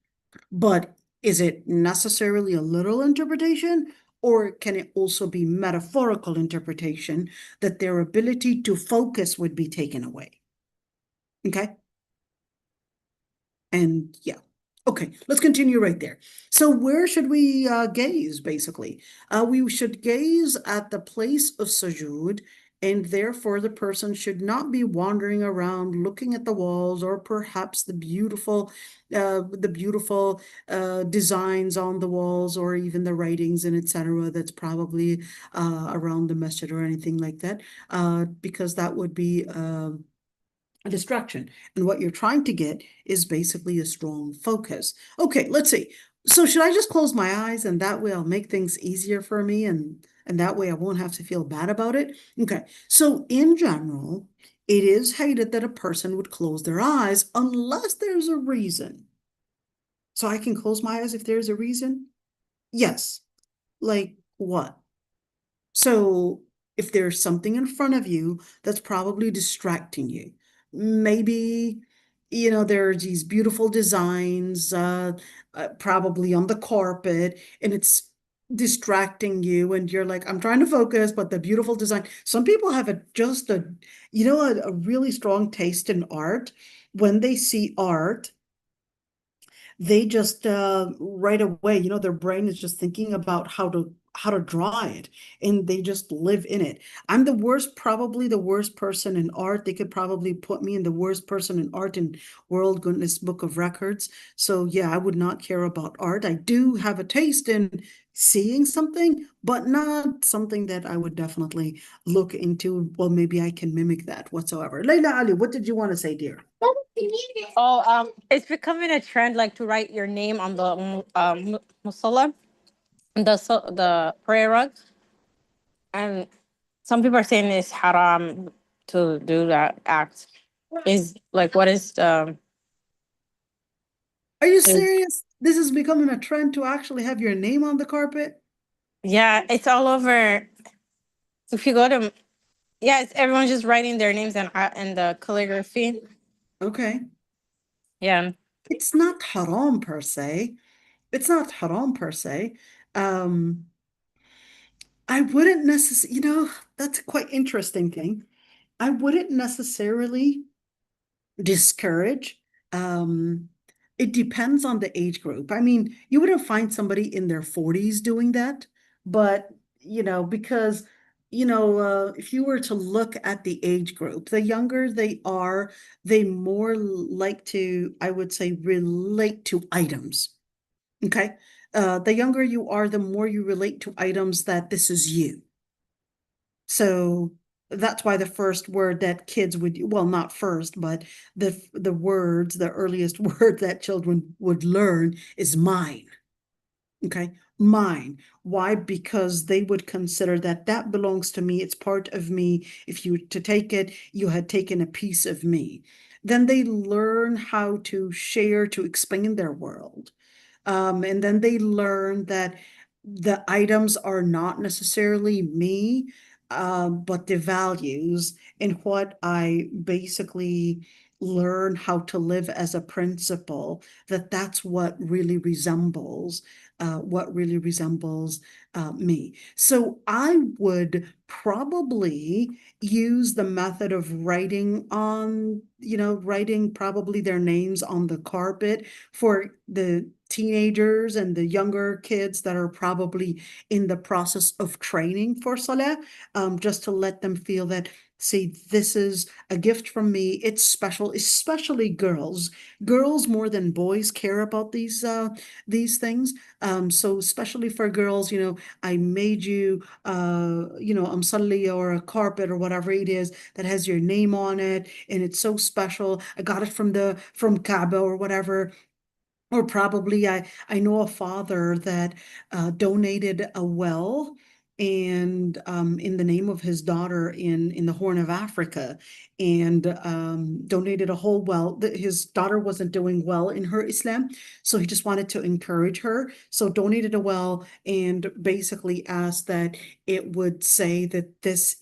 Speaker 1: But is it necessarily a literal interpretation? Or can it also be metaphorical interpretation that their ability to focus would be taken away? Okay? And yeah. Okay, let's continue right there. So where should we gaze, basically? We should gaze at the place of sujood, and therefore the person should not be wandering around looking at the walls, or perhaps the beautiful designs on the walls, or even the writings and etc. that's probably around the masjid or anything like that, because that would be a distraction. And what you're trying to get is basically a strong focus. Okay, let's see. So should I just close my eyes, and that way I'll make things easier for me, and that way I won't have to feel bad about it? Okay, so in general, it is hated that a person would close their eyes unless there's a reason. So I can close my eyes if there's a reason? Yes. Like what? So if there's something in front of you that's probably distracting you, maybe, there are these beautiful designs, probably on the carpet, and it's distracting you, and you're like, I'm trying to focus, but the beautiful design. Some people have a really strong taste in art. When they see art, they just right away, their brain is just thinking about how to how to draw it, and they just live in it. I'm the worst, probably the worst person in art. They could probably put me in the worst person in art in World Guinness Book of Records. So yeah, I would not care about art. I do have a taste in seeing something, but not something that I would definitely look into. Well, maybe I can mimic that whatsoever. Layla Ali, what did you want to say, dear?
Speaker 3: Oh, it's becoming a trend like to write your name on the musalla, the prayer rug, and some people are saying it's haram to do that act. Is like what
Speaker 1: Are you
Speaker 3: is
Speaker 1: serious? This is becoming a trend to actually have your name on the carpet?
Speaker 3: yeah, it's all over. If you go to yeah, it's everyone's just writing their names and the calligraphy.
Speaker 1: Okay.
Speaker 3: Yeah.
Speaker 1: It's not haram per se. It's not haram per se. Um, I wouldn't necessarily, that's a quite interesting thing. I wouldn't necessarily discourage. Um, it depends on the age group. I mean, you wouldn't find somebody in their 40s doing that, but because if you were to look at the age group, the younger they are, they more like to, I would say, relate to items. Okay. The younger you are, the more you relate to items that this is you. So that's why the first word that kids would, well, not first, but the earliest word that children would learn is mine. Okay, mine. Why? Because they would consider that that belongs to me. It's part of me. If you were to take it, you had taken a piece of me. Then they learn how to share, to expand their world. And then they learn that the items are not necessarily me, but the values and what I basically learn how to live as a principle, that's what really resembles me. So I would probably use the method of writing probably their names on the carpet for the teenagers and the younger kids that are probably in the process of training for Salah, just to let them feel that, see, this is a gift from me. It's special, especially girls. Girls more than boys care about these things. So especially for girls, I made you, amsalli or a carpet or whatever it is that has your name on it, and it's so special. I got it from Kaaba or whatever. Or probably I know a father that donated a well and in the name of his daughter in the Horn of Africa, and donated a whole well. His daughter wasn't doing well in her Islam, so he just wanted to encourage her. So donated a well and basically asked that it would say that just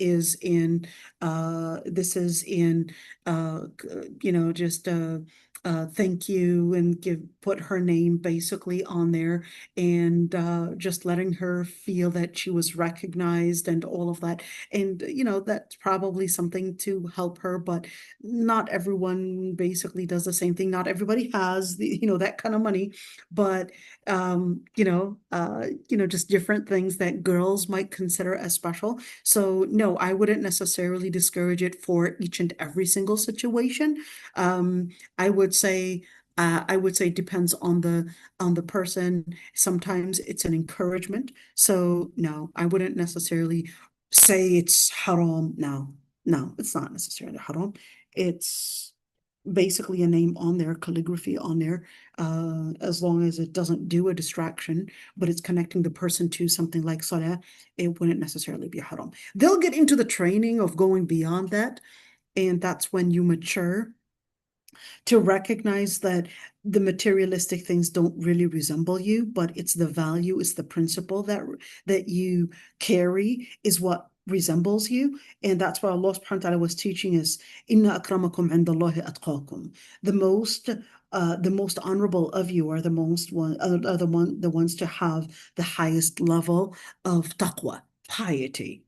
Speaker 1: thank you, and put her name basically on there, and just letting her feel that she was recognized and all of that. And that's probably something to help her, but not everyone basically does the same thing. Not everybody has that kind of money, but just different things that girls might consider as special. So no, I wouldn't necessarily discourage it for each and every single situation. um I would say it depends on the person. Sometimes it's an encouragement. So no, I wouldn't necessarily say it's haram. No, no, it's not necessarily haram. It's basically a name on there, calligraphy on there, as long as it doesn't do a distraction, but it's connecting the person to something like salah, it wouldn't necessarily be haram. They'll get into the training of going beyond that, and that's when you mature to recognize that the materialistic things don't really resemble you, but it's the value, it's the principle that you carry is what resembles you. And that's what Allah subhanahu wa ta'ala was teaching us. Inna akramakum indallahi atqakum. The most honorable of you are the ones to have the highest level of taqwa, piety.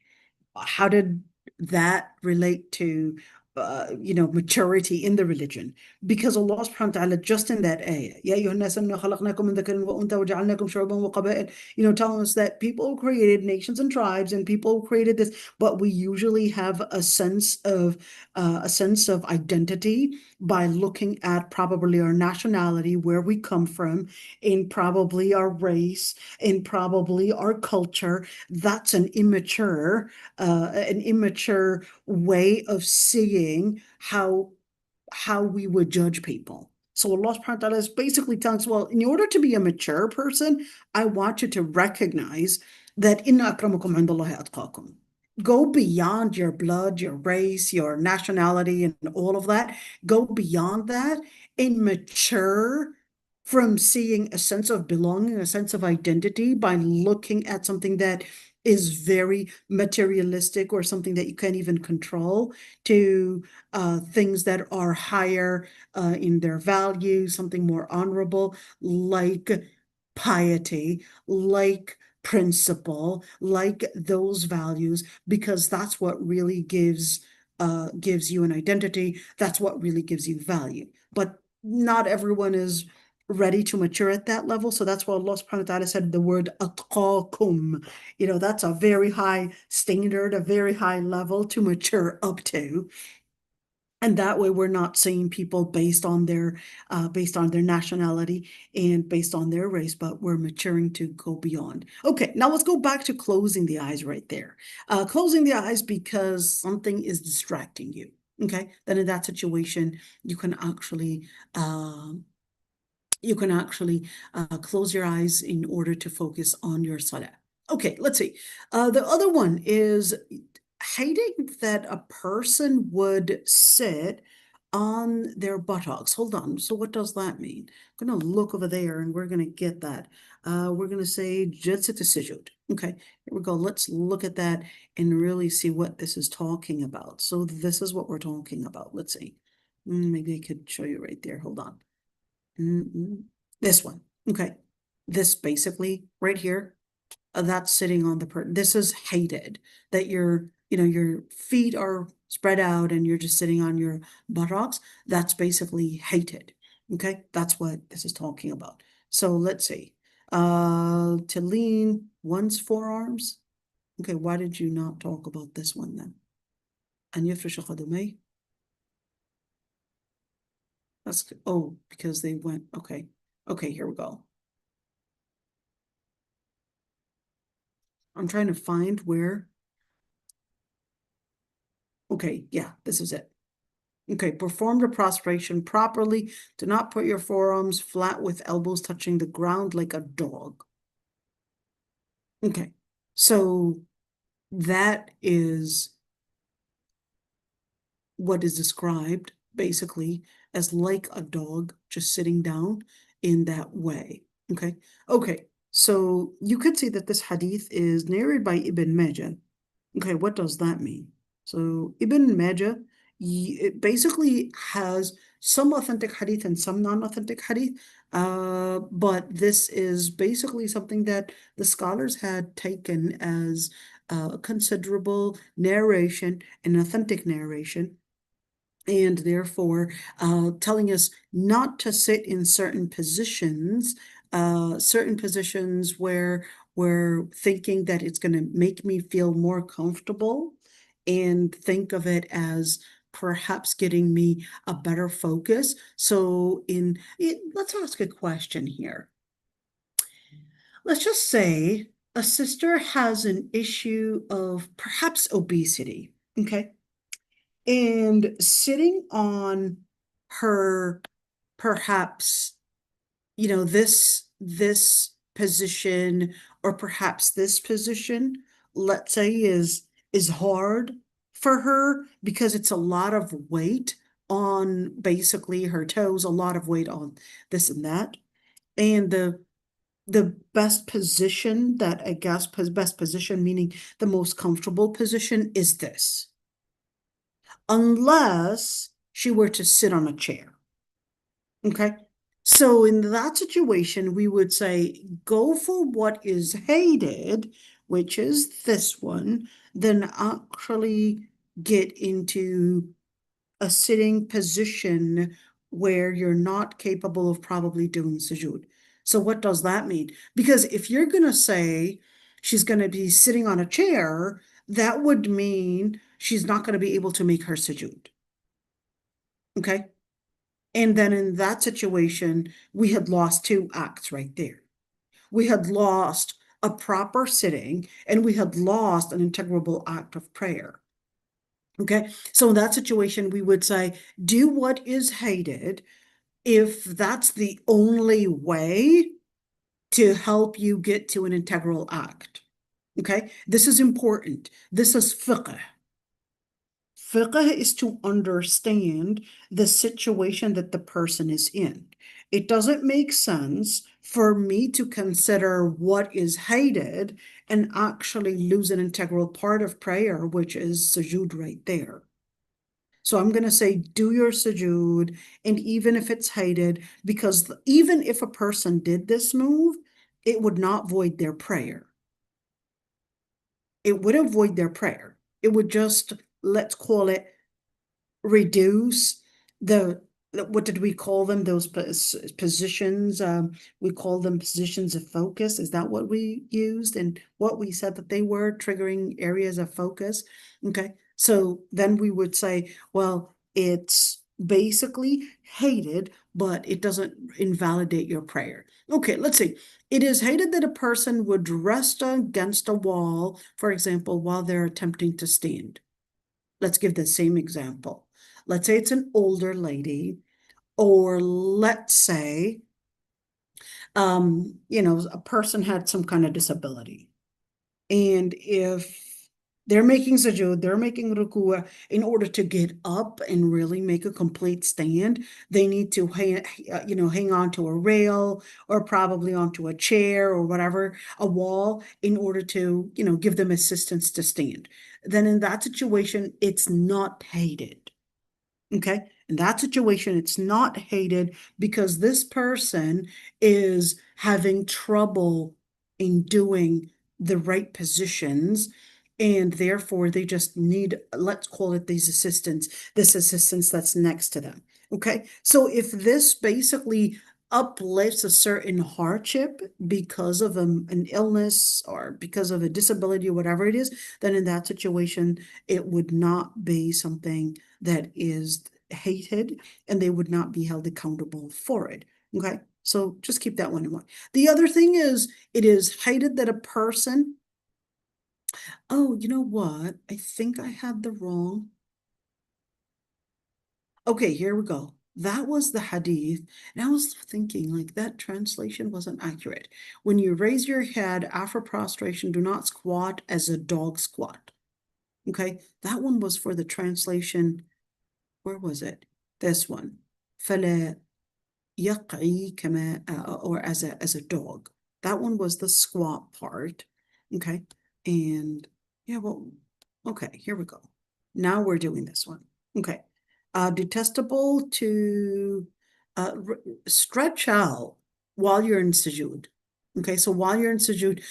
Speaker 1: How did that relate to maturity in the religion, because Allah subhanahu wa ta'ala, just in that ayah, يَا أَيُّهَا النَّاسُ إِنَّا خَلَقْنَاكُم مِّن ذَكَرٍ وَأُنثَىٰ وَجَعَلْنَاكُمْ شُعُوبًا وَقَبَائِلَ, telling us that people created nations and tribes and people created this, but we usually have a sense of identity by looking at probably our nationality, where we come from, in probably our race, in probably our culture. That's an immature way of seeing how we would judge people. So Allah subhanahu wa ta'ala is basically telling us, well, in order to be a mature person, I want you to recognize that inna akramakum indallahi atqakum. Go beyond your blood, your race, your nationality, and all of that. Go beyond that and mature from seeing a sense of belonging, a sense of identity, by looking at something that is very materialistic or something that you can't even control, to things that are higher in their value, something more honorable, like piety, like principle, like those values, because that's what really gives you an identity. That's what really gives you value. But not everyone is ready to mature at that level. So that's why Allah subhanahu wa ta'ala said the word atqakum. That's a very high standard, a very high level to mature up to. And that way we're not seeing people based on their nationality and based on their race, but we're maturing to go beyond. Okay, now let's go back to closing the eyes right there. Closing the eyes because something is distracting you. Okay, then in that situation, you can actually close your eyes in order to focus on your salah. Okay, let's see. The other one is hating that a person would sit on their buttocks. Hold on. So what does that mean? I'm going to look over there and we're going to get that. We're going to say jalsat as-sujud. Okay, here we go. Let's look at that and really see what this is talking about. So this is what we're talking about. Let's see. Maybe I could show you right there. Hold on. This one. Okay. This basically right here, that's sitting on the this is hated, that your feet are spread out and you're just sitting on your buttocks. That's basically hated. Okay. That's what this is talking about. So let's see. To lean one's forearms. Okay. Why did you not talk about this one then? And yufrish qadamay. That's, oh, because they went, okay. Okay, here we go. I'm trying to find where. Okay, yeah, this is it. Okay, perform the prostration properly. Do not put your forearms flat with elbows touching the ground like a dog. Okay, so that is what is described basically as like a dog just sitting down in that way. Okay. Okay. So you could see that this hadith is narrated by Ibn Majah. Okay. What does that mean? So Ibn Majah, it basically has some authentic hadith and some non-authentic hadith. But this is basically something that the scholars had taken as a considerable narration, an authentic narration, and therefore telling us not to sit in certain positions where we're thinking that it's going to make me feel more comfortable, and think of it as perhaps getting me a better focus. So let's ask a question here. Let's just say a sister has an issue of perhaps obesity, okay? And sitting on her, perhaps, this position, or perhaps this position, let's say, is hard for her because it's a lot of weight on basically her toes, a lot of weight on this and that. And the best position, that I guess, best position, meaning the most comfortable position, is this. Unless she were to sit on a chair. Okay. So in that situation, we would say, go for what is hated, which is this one, then actually get into a sitting position where you're not capable of probably doing sujood. So what does that mean? Because if you're going to say she's going to be sitting on a chair, that would mean she's not going to be able to make her sujood. Okay? And then in that situation, we had lost two acts right there. We had lost a proper sitting and we had lost an integrable act of prayer. Okay, so in that situation, we would say, do what is hated if that's the only way to help you get to an integral act. Okay, this is important. This is fiqh. Fiqh is to understand the situation that the person is in. It doesn't make sense for me to consider what is hated and actually lose an integral part of prayer, which is sujood right there. So I'm going to say, do your sujood, and even if it's hated, because even if a person did this move, it would not void their prayer. It wouldn't void their prayer. It would just, let's call it, reduce the, what did we call them? Those positions, we call them positions of focus. Is that what we used? And what we said that they were triggering areas of focus. Okay. So then we would say, well, it's basically hated, but it doesn't invalidate your prayer. Okay, let's see. It is hated that a person would rest against a wall, for example, while they're attempting to stand. Let's give the same example. Let's say it's an older lady, or let's say, a person had some kind of disability. And if they're making sujood, they're making ruku', in order to get up and really make a complete stand, they need to hang on to a rail or probably onto a chair or whatever, a wall, in order to, give them assistance to stand. Then in that situation, it's not hated. Okay, in that situation, it's not hated because this person is having trouble in doing the right positions, and therefore they just need, let's call it this assistance that's next to them. Okay, so if this basically uplifts a certain hardship because of an illness or because of a disability or whatever it is, then in that situation, it would not be something that is hated, and they would not be held accountable for it. Okay, so just keep that one in mind. The other thing is, it is hated that a person, oh, you know what? I think I had the wrong. Okay, here we go. That was the hadith. And I was thinking, like, that translation wasn't accurate. When you raise your head after prostration, do not squat as a dog squat. Okay, that one was for the translation. Where was it? This one. فَلَا يَقْعِي كَمَا, or as a dog. That one was the squat part. Okay, and yeah, well, okay, here we go. Now we're doing this one. Okay. Detestable to stretch out while you're in sujood. Okay, so while you're in sujood,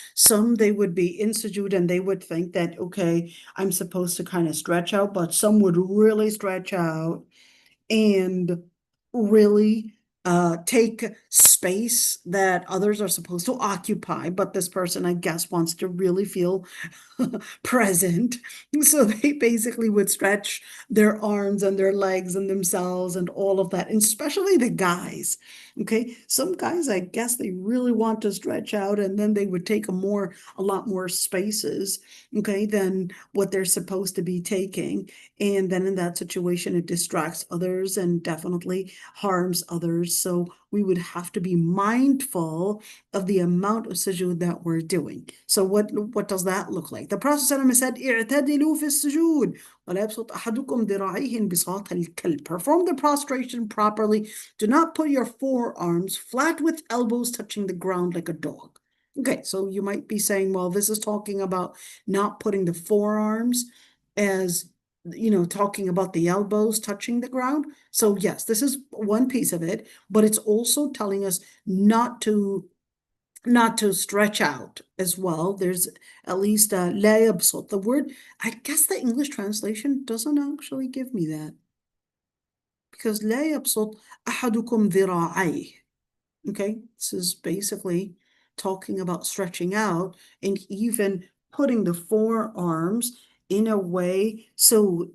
Speaker 1: they would be in sujood and they would think that, okay, I'm supposed to kind of stretch out, but some would really stretch out and really take space that others are supposed to occupy, but this person, I guess, wants to really feel present. So they basically would stretch their arms and their legs and themselves and all of that, and especially the guys. Okay, some guys, I guess, they really want to stretch out, and then they would take a lot more spaces, okay, than what they're supposed to be taking. And then in that situation, it distracts others and definitely harms others. So we would have to be mindful of the amount of sujood that we're doing. So what does that look like? The Prophet said, اعتدلوا في السجود ولا يبسط أحدكم ذراعيه انبساط الكلب. Perform the prostration properly. Do not put your forearms flat with elbows touching the ground like a dog. Okay, so you might be saying, well, this is talking about not putting the forearms as, talking about the elbows touching the ground. So yes, this is one piece of it, but it's also telling us not to stretch out as well. There's at least لا يبسط. The word, I guess the English translation doesn't actually give me that. because لا يبسط أحدكم ذراعيه. Okay, this is basically talking about stretching out and even putting the forearms in a way we're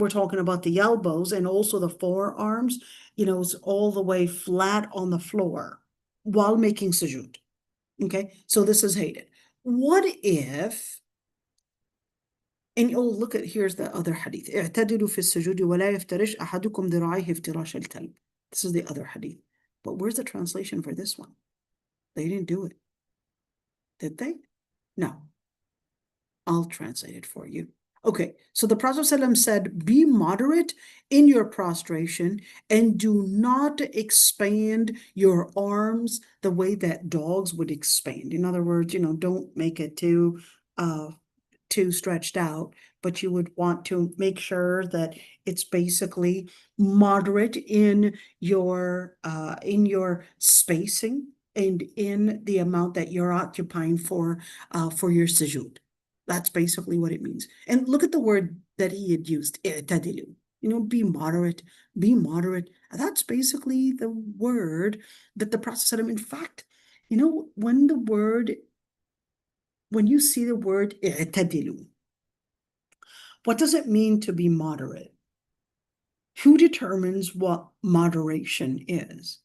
Speaker 1: talking about the elbows and also the forearms, it's all the way flat on the floor while making sujood. Okay, so this is hated. What if, and look at, here's the other hadith. اعتدلوا في السجود ولا يفترش أحدكم ذراعيه افتراش الكلب. This is the other hadith. But where's the translation for this one? They didn't do it. Did they? No. I'll translate it for you. Okay, so the Prophet ﷺ said, be moderate in your prostration and do not expand your arms the way that dogs would expand. In other words, don't make it too stretched out, but you would want to make sure that it's basically moderate in your spacing and in the amount that you're occupying for your sujood. That's basically what it means. And look at the word that he had used, i'tadilu. Be moderate, be moderate. That's basically the word that the Prophet said. In fact, when you see the word i'tadilu, what does it mean to be moderate? Who determines what moderation is?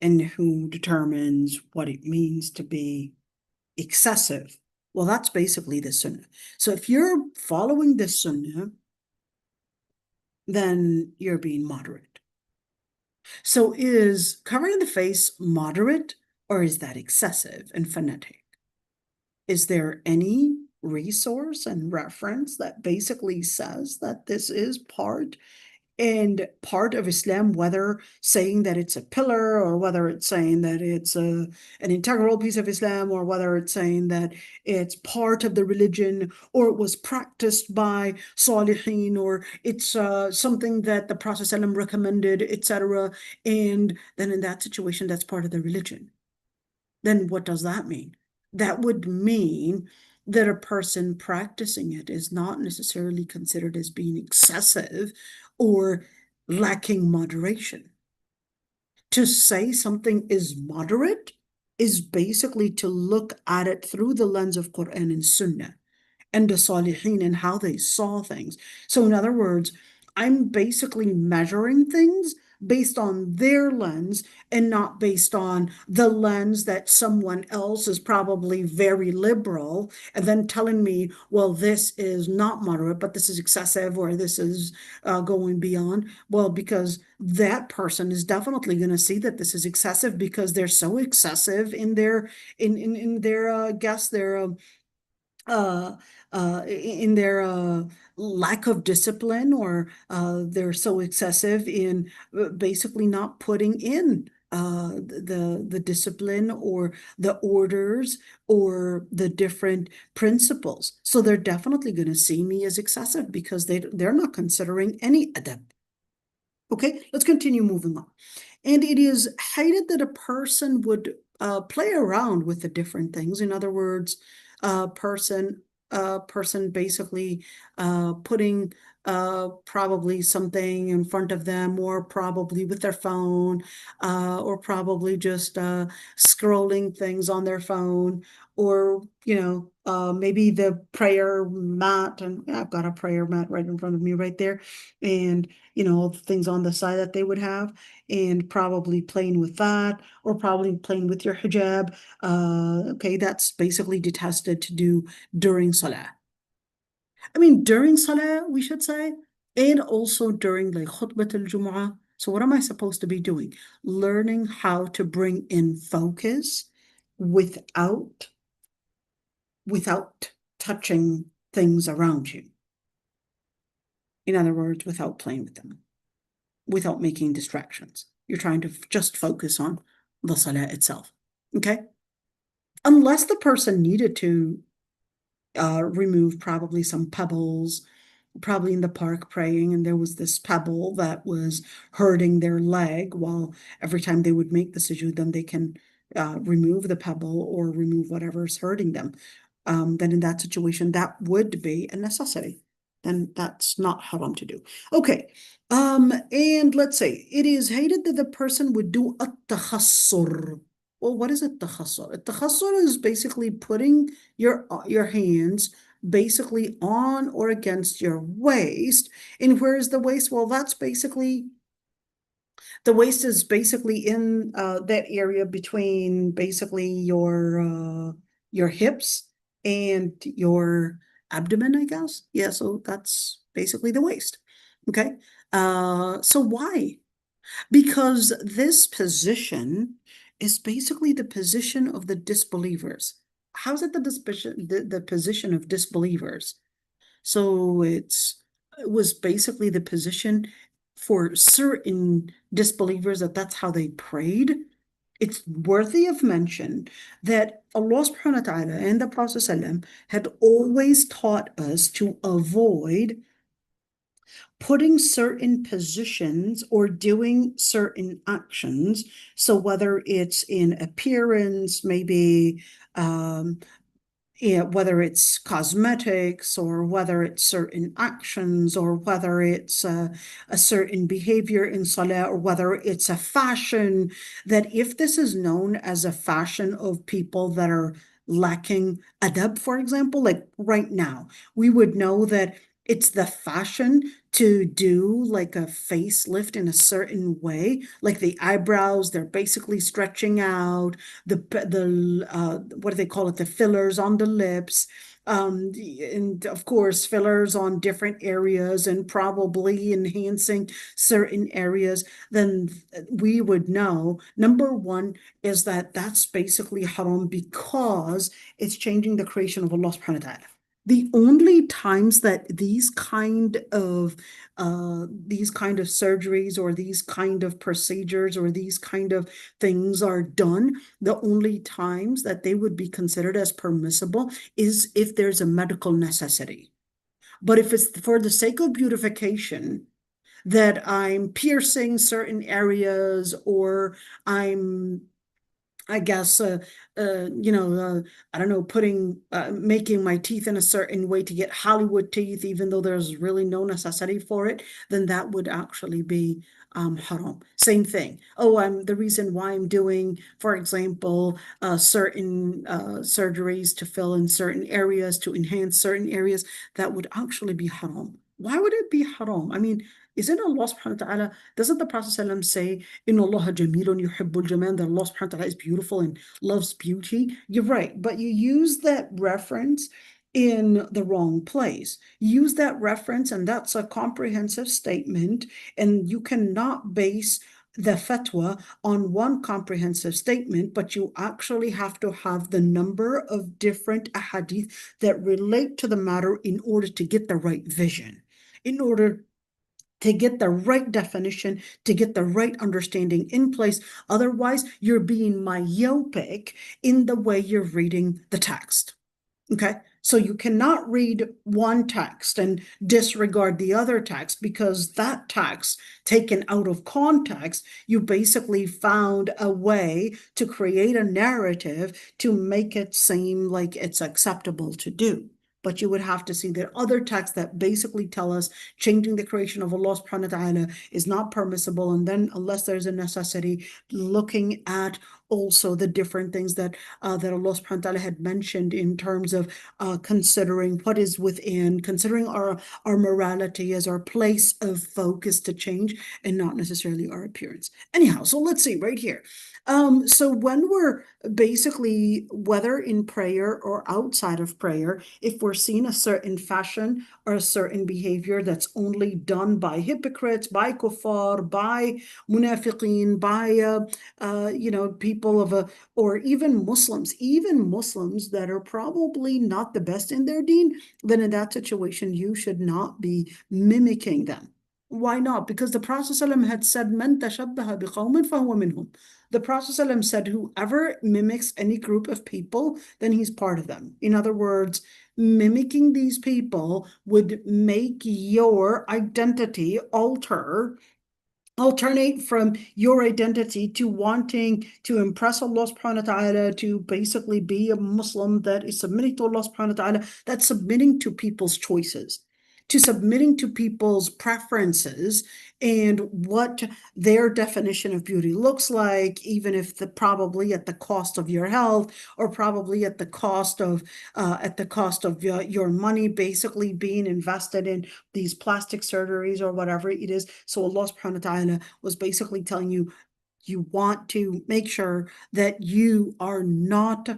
Speaker 1: And who determines what it means to be excessive? Well, that's basically the sunnah. So if you're following the sunnah, then you're being moderate. So is covering the face moderate, or is that excessive and fanatic? Is there any resource and reference that basically says that this is part of Islam, whether saying that it's a pillar or whether it's saying that it's an integral piece of Islam, or whether it's saying that it's part of the religion, or it was practiced by Salihin, or it's something that the Prophet ﷺ recommended, etc. And then in that situation, that's part of the religion. Then what does that mean? That would mean that a person practicing it is not necessarily considered as being excessive or lacking moderation. To say something is moderate is basically to look at it through the lens of Quran and Sunnah and the Salihin and how they saw things. So in other words, I'm basically measuring things based on their lens and not based on the lens that someone else is probably very liberal and then telling me, well, this is not moderate, but this is excessive, or this is going beyond. Well, because that person is definitely going to see that this is excessive because they're so excessive in their in their lack of discipline, or they're so excessive in basically not putting in the discipline or the orders or the different principles. So they're definitely going to see me as excessive because they're not considering any adab. Okay, let's continue moving on. And it is hated that a person would play around with the different things. In other words, person basically putting probably something in front of them, or probably with their phone, or probably just scrolling things on their phone, or maybe the prayer mat, and I've got a prayer mat right in front of me right there, and things on the side that they would have, and probably playing with that, or probably playing with your hijab. Okay, that's basically detested to do during salah. I mean, during salah, we should say, and also during like khutbat al-Jumu'ah. So what am I supposed to be doing? Learning how to bring in focus without touching things around you. In other words, without playing with them, without making distractions. You're trying to just focus on the salah itself. Okay? Unless the person needed to remove probably some pebbles, probably in the park praying, and there was this pebble that was hurting their leg, while every time they would make the sujood, then they can remove the pebble or remove whatever's hurting them. Then in that situation, that would be a necessity. then that's not haram to do. Okay, and let's say it is hated that the person would do at-takhassur. Well, what is at-takhassur? At-takhassur is basically putting your hands basically on or against your waist. And where is the waist? Well, that's basically the waist is basically in that area between basically your hips and your abdomen, I guess. Yeah, so that's basically the waist. Okay. So why? Because this position is basically the position of the disbelievers. How's it the position of disbelievers? So it was basically the position for certain disbelievers that's how they prayed. It's worthy of mention that Allah subhanahu wa ta'ala and the Prophet ﷺ had always taught us to avoid putting certain positions or doing certain actions. So whether it's in appearance, maybe whether it's cosmetics or whether it's certain actions or whether it's a certain behavior in salah or whether it's a fashion, that if this is known as a fashion of people that are lacking adab, for example, like right now, we would know that it's the fashion to do like a facelift in a certain way, like the eyebrows, they're basically stretching out, the what do they call it, the fillers on the lips, and of course fillers on different areas and probably enhancing certain areas. Then we would know, number one is that that's basically haram because it's changing the creation of Allah subhanahu wa ta'ala. The only times that these kind of surgeries or these kind of procedures or these kind of things are done, the only times that they would be considered as permissible is if there's a medical necessity. But if it's for the sake of beautification, that I'm piercing certain areas or I'm I guess, I don't know, making my teeth in a certain way to get Hollywood teeth, even though there's really no necessity for it, then that would actually be haram. Same thing. Oh, the reason why I'm doing, for example, certain surgeries to fill in certain areas, to enhance certain areas, that would actually be haram. Why would it be haram? I mean, isn't Allah subhanahu wa ta'ala, doesn't the Prophet ﷺ say, Inna Allah jamilun yuhibbul jamal, that Allah subhanahu wa ta'ala is beautiful and loves beauty? You're right, but you use that reference in the wrong place. Use that reference, and that's a comprehensive statement, and you cannot base the fatwa on one comprehensive statement, but you actually have to have the number of different ahadith that relate to the matter in order to get the right vision, in order to get the right definition, to get the right understanding in place. Otherwise, you're being myopic in the way you're reading the text. Okay, so you cannot read one text and disregard the other text, because that text taken out of context, you basically found a way to create a narrative to make it seem like it's acceptable to do. But you would have to see that other texts that basically tell us changing the creation of Allah subhanahu wa ta'ala is not permissible. And then unless there's a necessity, looking at also the different things that that Allah subhanahu wa ta'ala had mentioned in terms of considering what is within, considering our morality as our place of focus to change and not necessarily our appearance. Anyhow, so let's see right here. So when we're basically, whether in prayer or outside of prayer, if we're seeing a certain fashion or a certain behavior that's only done by hypocrites, by kuffar, by munafiqeen, by people of or even Muslims that are probably not the best in their deen, then in that situation you should not be mimicking them. Why not? Because the Prophet ﷺ had said, "Man tashabbaha biqawmin fahuwa minhum." The Prophet ﷺ said, whoever mimics any group of people, then he's part of them. In other words, mimicking these people would make your identity alternate from your identity to wanting to impress Allah subhanahu wa ta'ala, to basically be a Muslim that is submitting to Allah subhanahu wa ta'ala, that's submitting to people's choices. to submitting to people's preferences and what their definition of beauty looks like, even if probably at the cost of your health, or probably at the cost of your money basically being invested in these plastic surgeries or whatever it is. So Allah subhanahu wa ta'ala was basically telling you, you want to make sure that you are not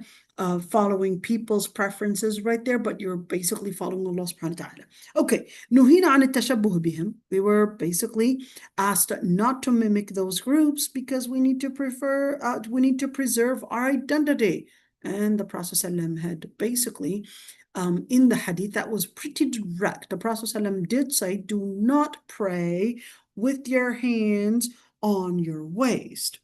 Speaker 1: following people's preferences right there, but you're basically following Allah subhanahu wa ta'ala. Okay, نهينا عن التشبه بهم. We were basically asked not to mimic those groups because we need to preserve our identity. And the Prophet ﷺ had basically, in the hadith that was pretty direct, the Prophet ﷺ did say, do not pray with your hands on your waist.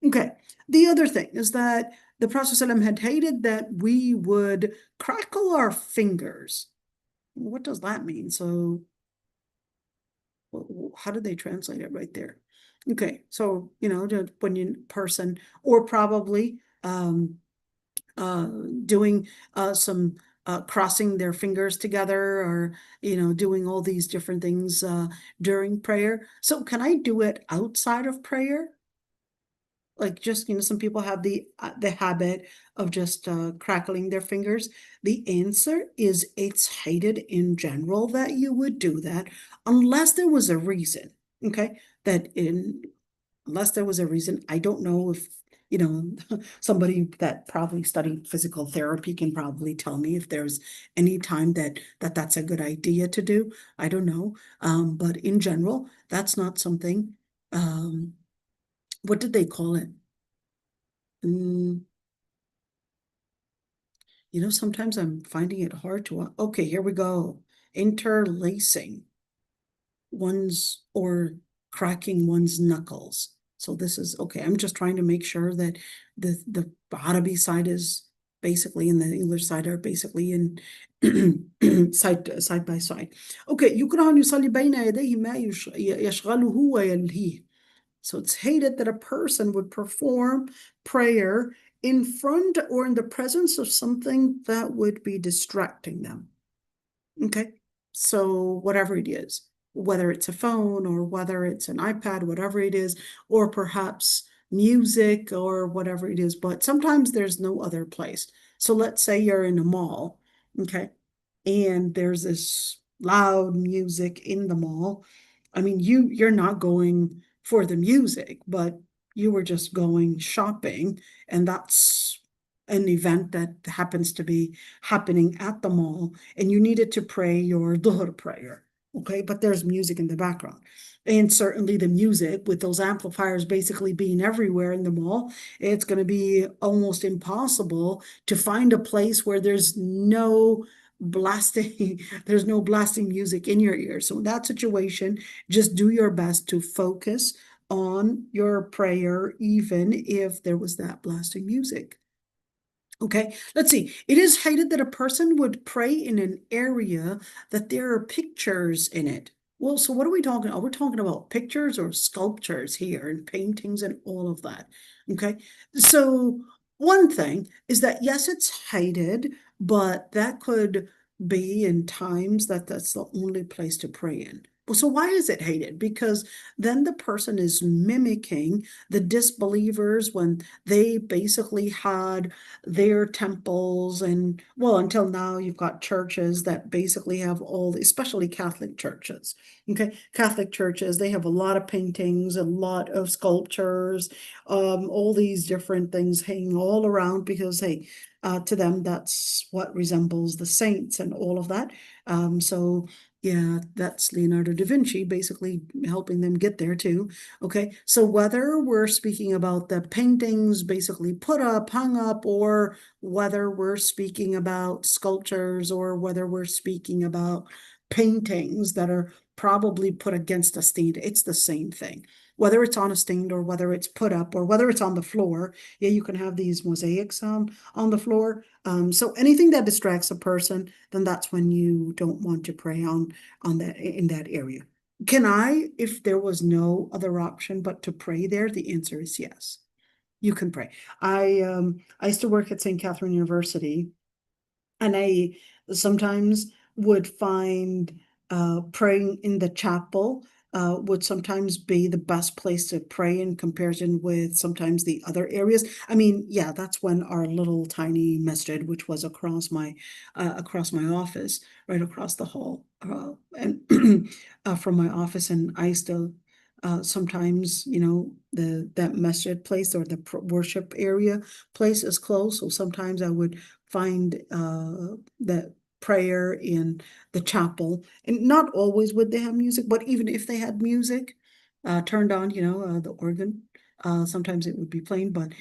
Speaker 1: Okay, the other thing is that the Prophet ﷺ had hated that we would crackle our fingers. What does that mean? So how did they translate it right there? Okay, so, when you person, or probably doing some crossing their fingers together, or doing all these different things during prayer. So can I do it outside of prayer? Like, just, some people have the habit of just crackling their fingers. The answer is it's hated in general that you would do that, unless there was a reason. Okay, unless there was a reason. I don't know if somebody that probably studied physical therapy can probably tell me if there's any time that's a good idea to do. I don't know. But in general, that's not something. What did they call it? Sometimes I'm finding it hard to. Okay, here we go. Interlacing one's, or cracking one's knuckles. So this is okay. I'm just trying to make sure that the Arabic side is basically, and the English side are basically in side by side. Okay, يكره أن يصلي بين يديه ما يشغله ويلهيه. So it's hated that a person would perform prayer in front or in the presence of something that would be distracting them. Okay, so whatever it is, whether it's a phone or whether it's an iPad, whatever it is, or perhaps music or whatever it is, but sometimes there's no other place. So let's say you're in a mall, okay, and there's this loud music in the mall. I mean, you're not going for the music, but you were just going shopping, and that's an event that happens to be happening at the mall, and you needed to pray your doer prayer, okay? But there's music in the background. And certainly the music, with those amplifiers basically being everywhere in the mall, it's going to be almost impossible to find a place where there's no blasting music in your ear. So in that situation, just do your best to focus on your prayer, even if there was that blasting music. Okay, let's see. It is hated that a person would pray in an area that there are pictures in it. Well, so what are we talking about? We're talking about pictures or sculptures here, and paintings and all of that. Okay, so one thing is that, yes, it's hated, but that could be in times that's the only place to pray in. So why is it hated? Because then the person is mimicking the disbelievers when they basically had their temples, and well, until now you've got churches that basically have all, especially Catholic churches. Okay, Catholic churches, they have a lot of paintings, a lot of sculptures, all these different things hanging all around, because hey, to them that's what resembles the saints and all of that. So yeah, that's Leonardo da Vinci basically helping them get there too. Okay, so whether we're speaking about the paintings basically put up, hung up, or whether we're speaking about sculptures, or whether we're speaking about paintings that are probably put against a stand, it's the same thing. Whether it's on a stand, or whether it's put up, or whether it's on the floor. Yeah, you can have these mosaics on the floor. So anything that distracts a person, then that's when you don't want to pray on that, in that area. Can I, if there was no other option but to pray there? The answer is yes. You can pray. I used to work at St. Catherine University, and I sometimes would find praying in the chapel would sometimes be the best place to pray in comparison with sometimes the other areas. I mean, yeah, that's when our little tiny masjid, which was across my office, right across the hall, and from my office, and I still sometimes, you know, that masjid place or the worship area place is closed. So sometimes I would find that prayer in the chapel, and not always would they have music, but even if they had music turned on, you know, the organ, sometimes it would be playing. But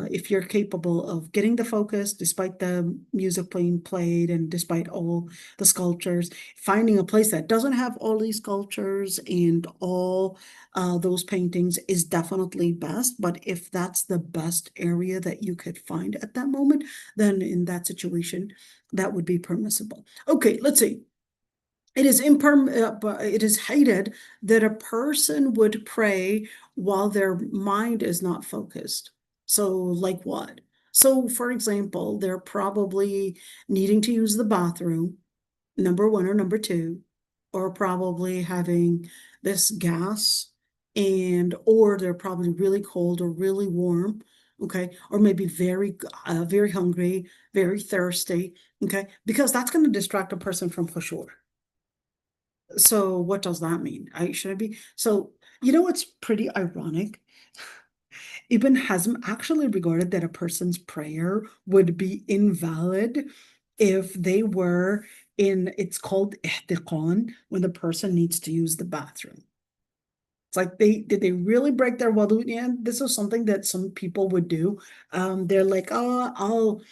Speaker 1: if you're capable of getting the focus despite the music played and despite all the sculptures, finding a place that doesn't have all these sculptures and all those paintings is definitely best. But if that's the best area that you could find at that moment, then in that situation, that would be permissible. Okay, let's see. It is hated that a person would pray while their mind is not focused. So, like what? So, for example, they're probably needing to use the bathroom, number one or number two, or probably having this gas, or they're probably really cold or really warm, okay, or maybe very hungry, very thirsty, okay, because that's going to distract a person from khushu'. So what does that mean? Should I be? So, you know, it's pretty ironic. Ibn Hazm actually regarded that a person's prayer would be invalid if they were it's called ihtiqan, when the person needs to use the bathroom. It's like did they really break their wudu? And this is something that some people would do. They're like, oh, I'll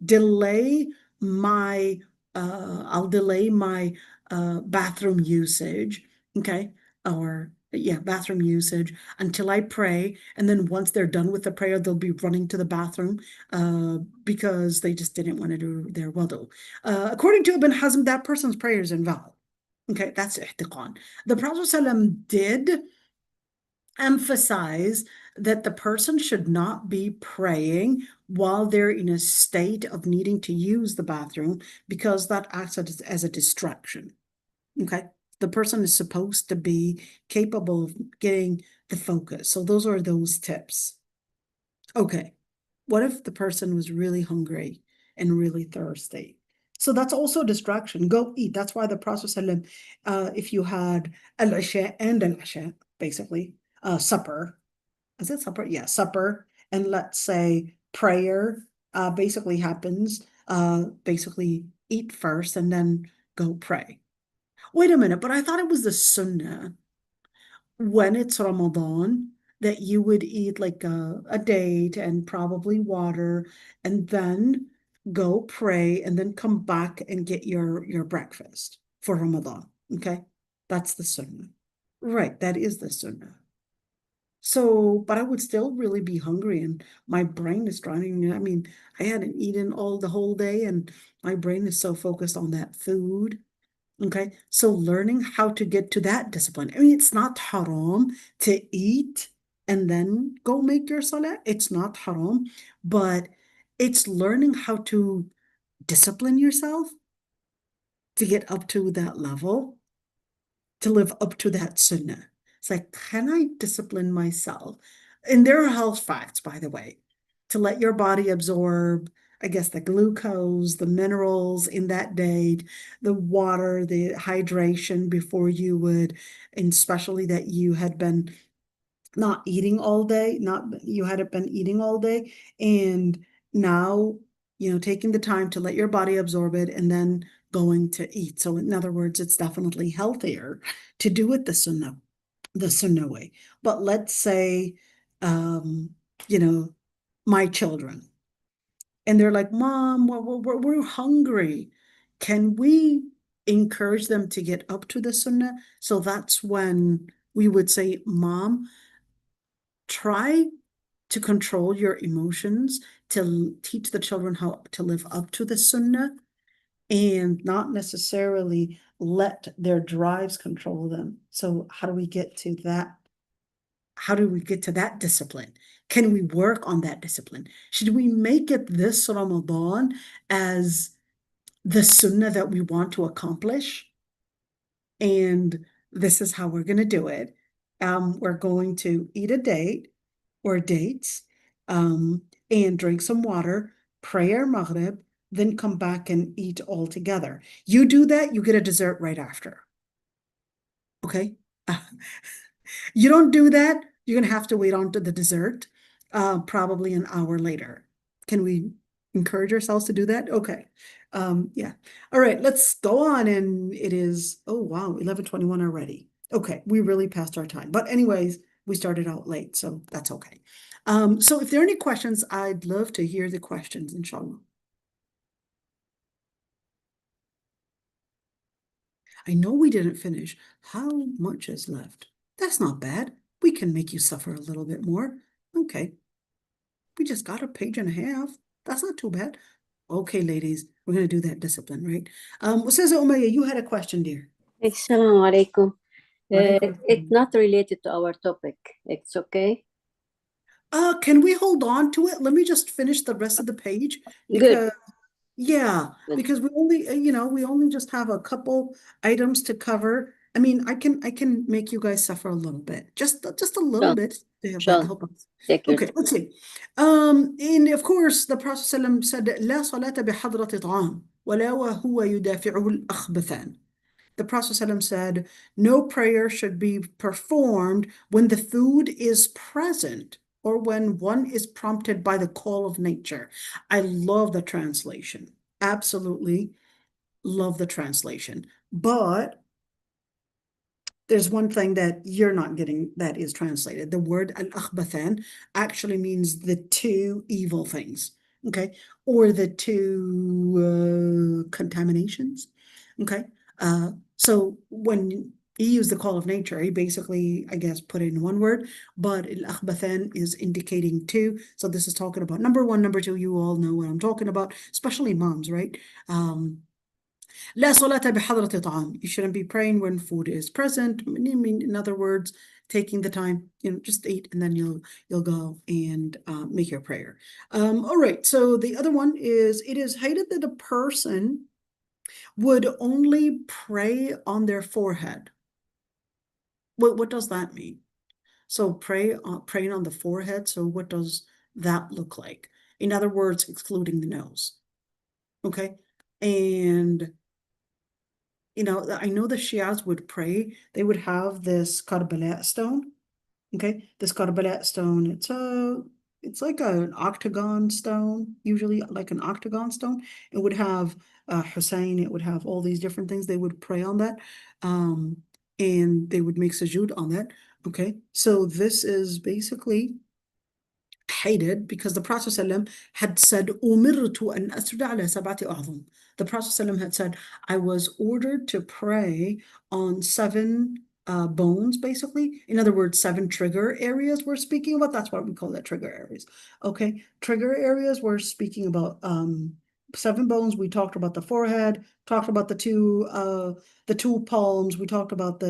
Speaker 1: delay my bathroom usage, okay, or yeah, bathroom usage until I pray, and then once they're done with the prayer, they'll be running to the bathroom because they just didn't want to do their wudu. According to Ibn Hazm, that person's prayer is invalid. Okay, that's ihtiqan. The Prophet ﷺ did emphasize that the person should not be praying while they're in a state of needing to use the bathroom, because that acts as a distraction. Okay, the person is supposed to be capable of getting the focus. So those are those tips. Okay, what if the person was really hungry and really thirsty? So that's also a distraction. Go eat. That's why the Prophet ﷺ, if you had al-isha and al-isha, basically, supper. Is it supper? Yeah, supper. And let's say prayer basically happens, basically eat first and then go pray. Wait a minute, but I thought it was the sunnah when it's Ramadan that you would eat like a date and probably water, and then go pray and then come back and get your breakfast for Ramadan. Okay, that's the sunnah. Right, that is the sunnah. So, but I would still really be hungry and my brain is drowning. I mean, I hadn't eaten all the whole day and my brain is so focused on that food. Okay, so learning how to get to that discipline. I mean, it's not haram to eat and then go make your salah. It's not haram, but it's learning how to discipline yourself to get up to that level, to live up to that sunnah. It's like, can I discipline myself? And there are health facts, by the way, to let your body absorb, I guess, the glucose, the minerals in that day, the water, the hydration before you would, and especially that you had been not eating all day, you hadn't been eating all day, and now, you know, taking the time to let your body absorb it and then going to eat. So in other words, it's definitely healthier to do it the sunnah way. But let's say, you know, my children, and they're like, Mom, we're hungry. Can we encourage them to get up to the sunnah? So that's when we would say, Mom, try to control your emotions, to teach the children how to live up to the sunnah and not necessarily let their drives control them. So how do we get to that? How do we get to that discipline? Can we work on that discipline? Should we make it this Ramadan as the sunnah that we want to accomplish? and this is how we're going to do it. We're going to eat a date or dates, and drink some water, pray our Maghrib, then come back and eat all together. You do that, you get a dessert right after. Okay? You don't do that, you're going to have to wait on to the dessert, probably an hour later. Can we encourage ourselves to do that? Okay. Yeah. All right, let's go on. And it is, oh, wow, 11:21 already. Okay, we really passed our time. But anyways, we started out late, so that's okay. So if there are any questions, I'd love to hear the questions, inshallah. I know we didn't finish. How much is left? That's not bad. We can make you suffer a little bit more. Okay. We just got a page and a half. That's not too bad. Okay, ladies, we're going to do that discipline, right? Ustaza Umayya, you had a question, dear.
Speaker 4: Assalamu alaikum.
Speaker 1: Walaikum
Speaker 4: It's
Speaker 1: assalam.
Speaker 4: not related to our topic. It's okay.
Speaker 1: Can we hold on to it? Let me just finish the rest of the page
Speaker 4: Good.
Speaker 1: because yeah,
Speaker 4: Good.
Speaker 1: because we only, we only just have a couple items to cover. I mean, I can make you guys suffer a little bit, just a little
Speaker 4: Sure.
Speaker 1: bit to help,
Speaker 4: Sure.
Speaker 1: help us.
Speaker 4: Take your
Speaker 1: Okay,
Speaker 4: time.
Speaker 1: let's see. And of course, the Prophet ﷺ said, لا صلاة بحضرة طعام ولا وهو يدافعه الأخبثان. The Prophet ﷺ said, no prayer should be performed when the food is present or when one is prompted by the call of nature. I love the translation. Absolutely love the translation. But there's one thing that you're not getting that is translated. The word al-akhbathan actually means the two evil things, okay? Or the two contaminations, okay? So when he used the call of nature, he basically, I guess, put it in one word, but al-akhbathan is indicating two. So this is talking about number one, number two, you all know what I'm talking about, especially moms, right? لا صلاة بحضرة طعام. You shouldn't be praying when food is present. I mean, in other words, taking the time, just eat and then you'll go and make your prayer. All right, so the other one is, it is hated that a person would only pray on their forehead. What does that mean? So praying on the forehead, so what does that look like? In other words, excluding the nose. Okay, and I know the Shias would pray. They would have this Karbala stone. Okay, this Karbala stone. It's like an octagon stone, usually like an octagon stone. It would have Hussein. It would have all these different things. They would pray on that, and they would make sujood on that. Okay, so this is basically hated because the Prophet ﷺ had said, "Umirtu an asjuda ala sab'ati a'zam." The Prophet ﷺ had said, I was ordered to pray on seven bones, basically. In other words, seven trigger areas we're speaking about. That's what we call that, trigger areas. Okay, trigger areas we're speaking about. Seven bones. We talked about the forehead, talked about the two palms. We talked about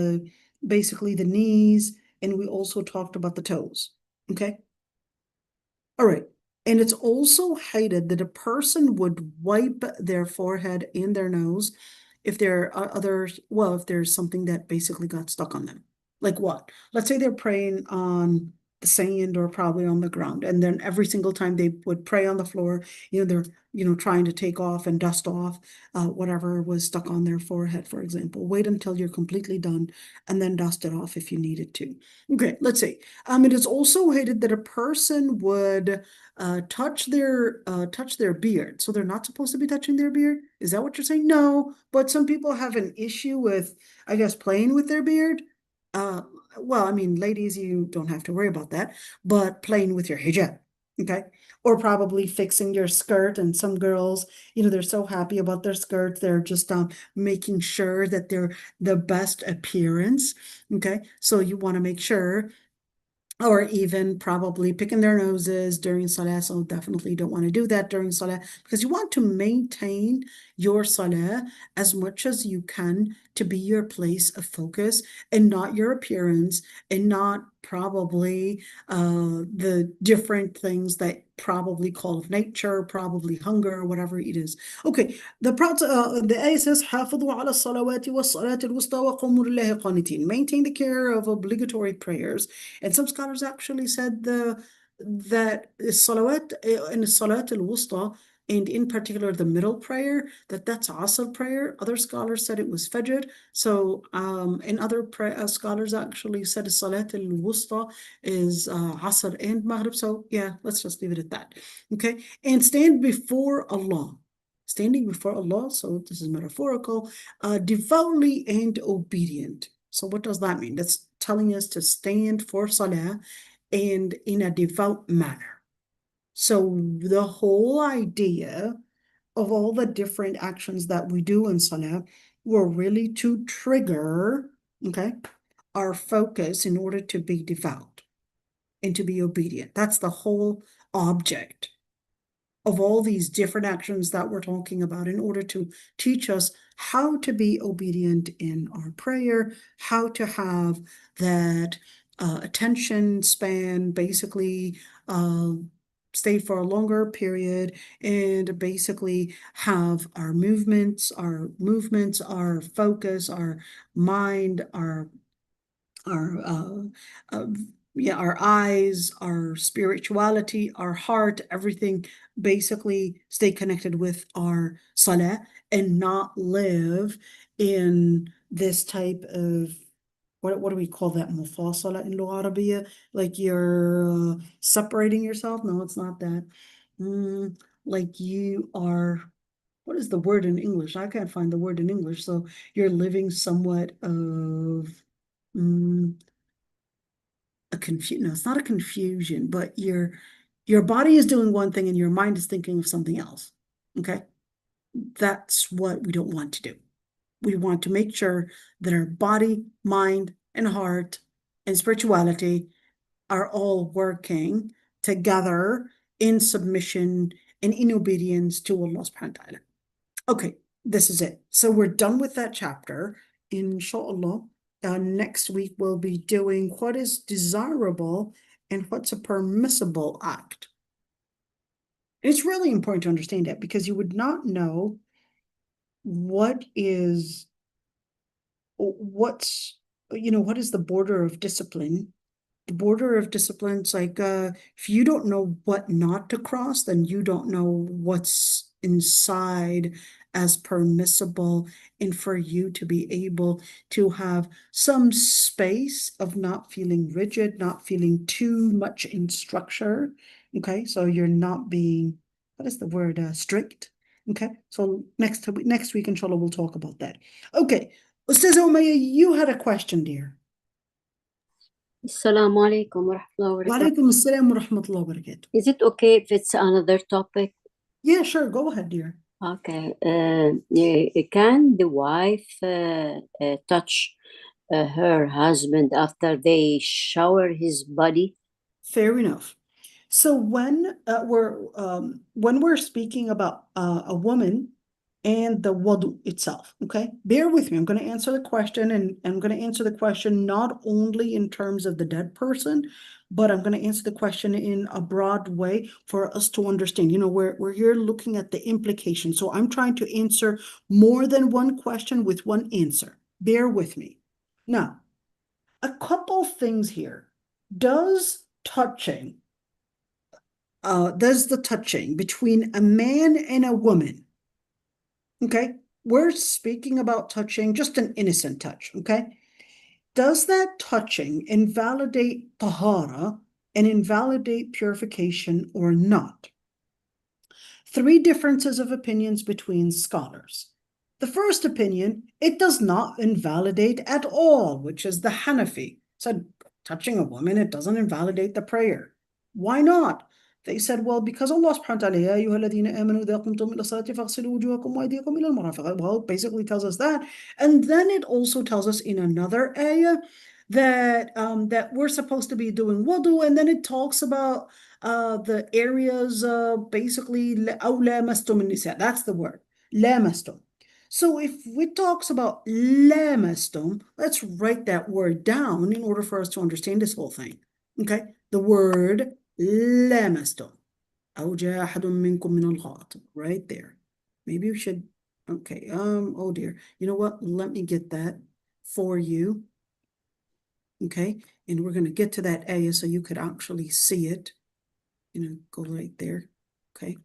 Speaker 1: basically the knees, and we also talked about the toes. Okay. All right. And it's also hated that a person would wipe their forehead and their nose if there are if there's something that basically got stuck on them. Like what? Let's say they're praying on the sand or probably on the ground, and then every single time they would pray on the floor, they're trying to take off and dust off whatever was stuck on their forehead, for example. Wait until you're completely done and then dust it off if you needed to. Okay, let's see. It is also hated that a person would touch their beard. So they're not supposed to be touching their beard? Is that what you're saying? No, but some people have an issue with, I guess, playing with their beard. Well, I mean, ladies, you don't have to worry about that, but playing with your hijab, okay? Or probably fixing your skirt. And some girls, they're so happy about their skirts, they're just making sure that they're the best appearance, okay? So you want to make sure, or even probably picking their noses during Salah. So definitely don't want to do that during Salah, because you want to maintain your Salah as much as you can to be your place of focus and not your appearance, and not probably the different things that probably call of nature, probably hunger, whatever it is. Okay, the ayah says, حافظوا على الصلوات والصلاة الوسطى وقوموا لله قانتين. Maintain the care of obligatory prayers. And some scholars actually said that salawat and salat al-wusta, and in particular the middle prayer, that's Asr prayer. Other scholars said it was Fajr. So, and other scholars actually said Salat al-Wusta is Asr and Maghrib. So, yeah, let's just leave it at that. Okay, and stand before Allah. Standing before Allah, so this is metaphorical, devoutly and obedient. So, what does that mean? That's telling us to stand for Salah and in a devout manner. So the whole idea of all the different actions that we do in Salah were really to trigger, okay, our focus in order to be devout and to be obedient. That's the whole object of all these different actions that we're talking about, in order to teach us how to be obedient in our prayer, how to have that attention span, basically stay for a longer period, and basically have our movements, our focus, our mind, our eyes, our spirituality, our heart, everything basically stay connected with our salah, and not live in this type of, what do we call that? Mufasala in Lugha Arabiya? Like you're separating yourself? No, it's not that. Like you are, what is the word in English? I can't find the word in English. So you're living somewhat of no, it's not a confusion, but your body is doing one thing and your mind is thinking of something else. Okay? That's what we don't want to do. We want to make sure that our body, mind, and heart and spirituality are all working together in submission and in obedience to Allah subhanahu wa ta'ala. Okay, this is it. So we're done with that chapter. Inshallah, next week we'll be doing what is desirable and what's a permissible act. It's really important to understand that, because you would not know what is the border of discipline. The border of discipline is like, if you don't know what not to cross, then you don't know what's inside as permissible, and for you to be able to have some space of not feeling rigid, not feeling too much in structure. Okay, so you're not being, what is the word, strict. Okay, so next week, inshallah, we'll talk about that. Okay, Ustazah Umayya, you had a question, dear.
Speaker 4: Assalamu alaikum wa rahmatullahi wa
Speaker 1: Wa
Speaker 4: barakatuh.
Speaker 1: alaikum assalam wa rahmatullahi wa barakatuh.
Speaker 4: Is it okay if it's another topic?
Speaker 1: Yeah, sure, go ahead, dear.
Speaker 4: Okay. Can the wife touch her husband after they shower his body?
Speaker 1: Fair enough. So when we're speaking about a woman and the wudu itself, okay? Bear with me. I'm going to answer the question, and I'm going to answer the question not only in terms of the dead person, but I'm going to answer the question in a broad way for us to understand. We're here looking at the implication. So I'm trying to answer more than one question with one answer. Bear with me. Now, a couple things here. Does the touching between a man and a woman, okay? We're speaking about touching, just an innocent touch, okay? Does that touching invalidate tahara and invalidate purification or not? 3 differences of opinions between scholars. The first opinion, it does not invalidate at all, which is the Hanafi. Said, touching a woman, it doesn't invalidate the prayer. Why not? They said, well, because Allah subhanahu wa ta'ala, يَا أَيُّهَا الَّذِينَ آمَنُوا إِذَا قُمْتُمْ إِلَى الصَّلَاةِ فَاغْسِلُوا وُجُوهَكُمْ وَأَيْدِيَكُمْ إِلَى الْمَرَافِقِ. Well, it basically tells us that. And then it also tells us in another ayah that we're supposed to be doing wudu, and then it talks about the areas, basically, أَوْ لَامَسْتُمُ النِّسَاء. That's the word, لَامَسْتُم. So if it talks about لَامَسْتُم, let's write that word down in order for us to understand this whole thing. Okay, the word لَامَسْتُم. أو جاء أحد منكم من الغائط. Right there. Maybe we should, okay, oh dear. You know what? Let me get that for you. Okay, and we're going to get to that ayah so you could actually see it. You know, go right there. Okay.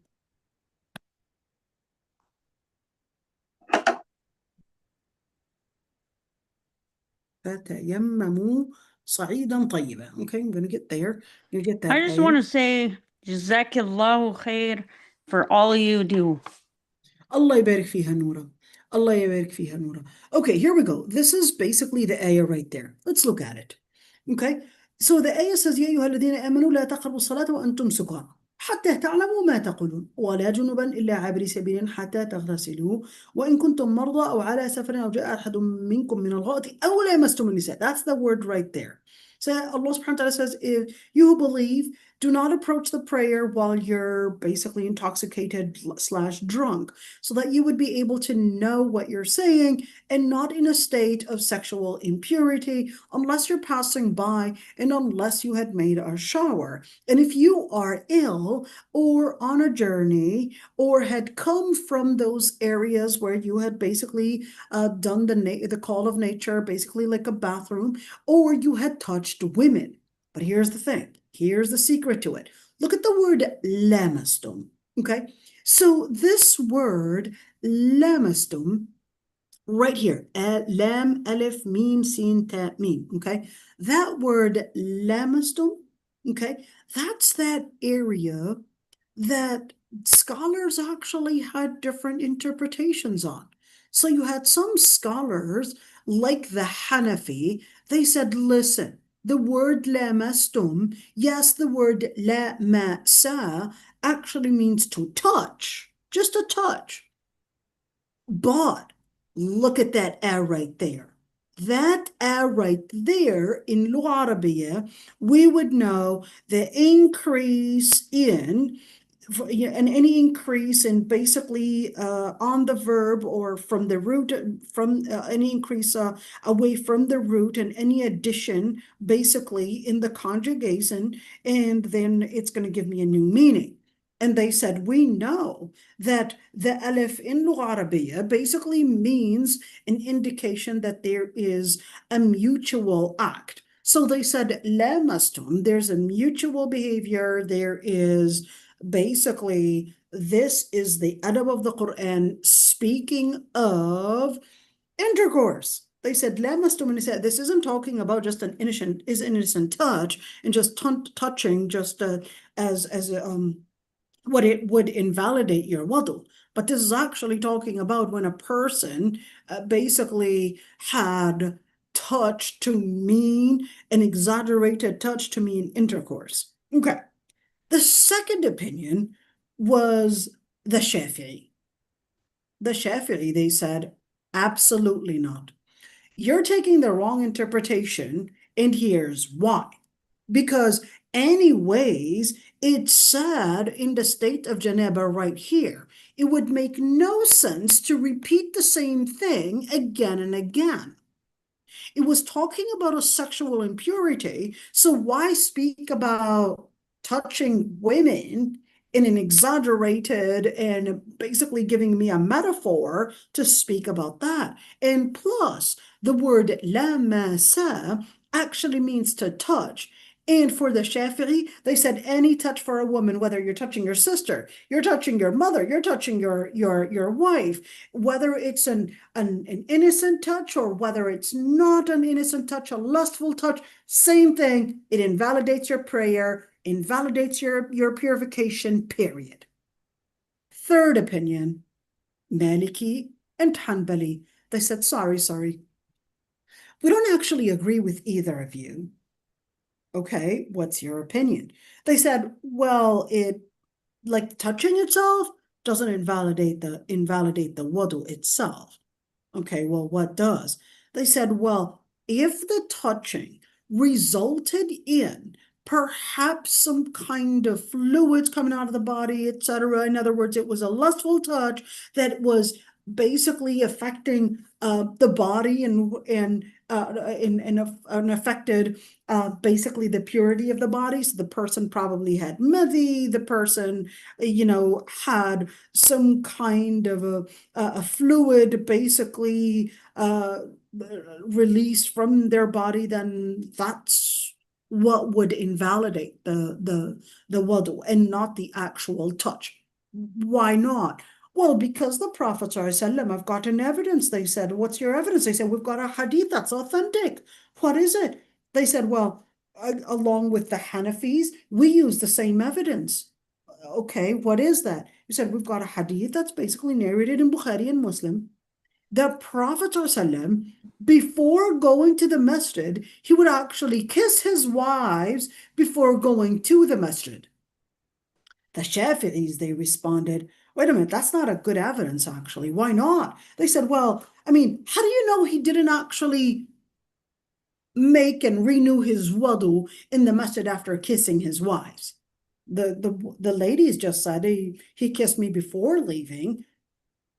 Speaker 1: فتيمموا صعيدا طيبا. Okay, I'm going to get there. You get that
Speaker 5: I just
Speaker 1: ayah.
Speaker 5: want to say Jazakallahu khair for all you do.
Speaker 1: Allah يبارك فيها نورا. Allah يبارك فيها نورا. Okay, here we go. This is basically the ayah right there. Let's look at it. Okay, so the ayah says يا أيها الذين آمنوا لا تقربوا الصلاة وأنتم سكارى حتى تعلموا ما تقولون ولا جنبا إلا عابري سبيل حتى تغتسلوا وإن كنتم مرضى أو على سفر أو جاء أحد منكم من الغائط أو لامستم النساء. That's the word right there. So Allah subhanahu wa ta'ala says, if you believe, do not approach the prayer while you're basically intoxicated / drunk, so that you would be able to know what you're saying and not in a state of sexual impurity unless you're passing by and unless you had made a shower. And if you are ill or on a journey or had come from those areas where you had basically done the call of nature, basically like a bathroom, or you had touched women. But here's the thing. Here's the secret to it. Look at the word lamastum. Okay, so this word lamastum right here, lam, alif, mim, sin, ta, mim. Okay, that word lamastum, okay, that's that area that scholars actually had different interpretations on. So you had some scholars like the Hanafi, they said, listen, the word lamastum, yes, the word la masa actually means to touch, just a touch. But look at that a right there. That a right there in Lugha Arabiya, we would know the increase in and any increase in basically on the verb or from the root, from any increase away from the root and any addition basically in the conjugation, and then it's going to give me a new meaning. And they said, we know that the alif in Lugha Arabiya basically means an indication that there is a mutual act. So they said, lamastum, there's a mutual behavior, there is basically, this is the adab of the Quran speaking of intercourse. They said, lamastum, and he said, this isn't talking about just an innocent touch and just touching just as what it would invalidate your wudu. But this is actually talking about when a person basically had touch to mean an exaggerated touch to mean intercourse. Okay. The second opinion was the Shafi'i. The Shafi'i, they said, absolutely not. You're taking the wrong interpretation, and here's why. Because anyways, it's said in the state of Janaba right here. It would make no sense to repeat the same thing again and again. It was talking about a sexual impurity, so why speak about touching women in an exaggerated and basically giving me a metaphor to speak about that? And plus, the word lamasa actually means to touch. And for the Shafi'i, they said any touch for a woman, whether you're touching your sister, you're touching your mother, you're touching your wife, whether it's an innocent touch or whether it's not an innocent touch, a lustful touch, same thing. It invalidates your prayer, invalidates your purification, period. Third opinion, Maliki and Hanbali. They said, sorry. We don't actually agree with either of you. Okay, what's your opinion? They said, well, it like touching itself doesn't invalidate the wudu itself. Okay, well, what does? They said, well, if the touching resulted in perhaps some kind of fluids coming out of the body, etc. In other words, it was a lustful touch that was basically affecting the body and affected basically the purity of the body. So the person probably had madhi, the person, had some kind of a fluid basically released from their body, then that's what would invalidate the wudu and not the actual touch. Why not? Well, because the Prophet ﷺ have got an evidence. They said, what's your evidence? They said, we've got a hadith that's authentic. What is it? They said, well, along with the Hanafis, we use the same evidence. Okay, what is that? He said, we've got a hadith that's basically narrated in Bukhari and Muslim. The Prophet ﷺ, before going to the masjid, he would actually kiss his wives before going to the masjid. The Shafi'is, they responded, wait a minute, that's not a good evidence, actually. Why not? They said, well, how do you know he didn't actually make and renew his wudu in the masjid after kissing his wives? The ladies just said he kissed me before leaving,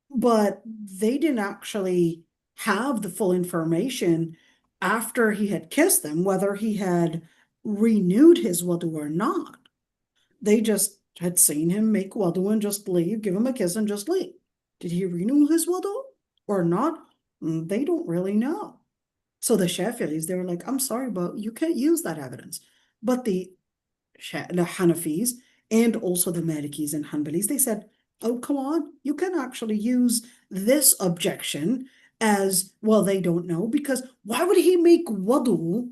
Speaker 1: but they didn't actually have the full information after he had kissed them, whether he had renewed his wudu or not. They just had seen him make wudu and just leave, give him a kiss and just leave. Did he renew his wudu or not? They don't really know. So the Shafi'is, they were like, I'm sorry, but you can't use that evidence. But the Hanafis and also the Malikis and Hanbalis, they said, oh, come on, you can actually use this objection as, well, they don't know, because why would he make wudu?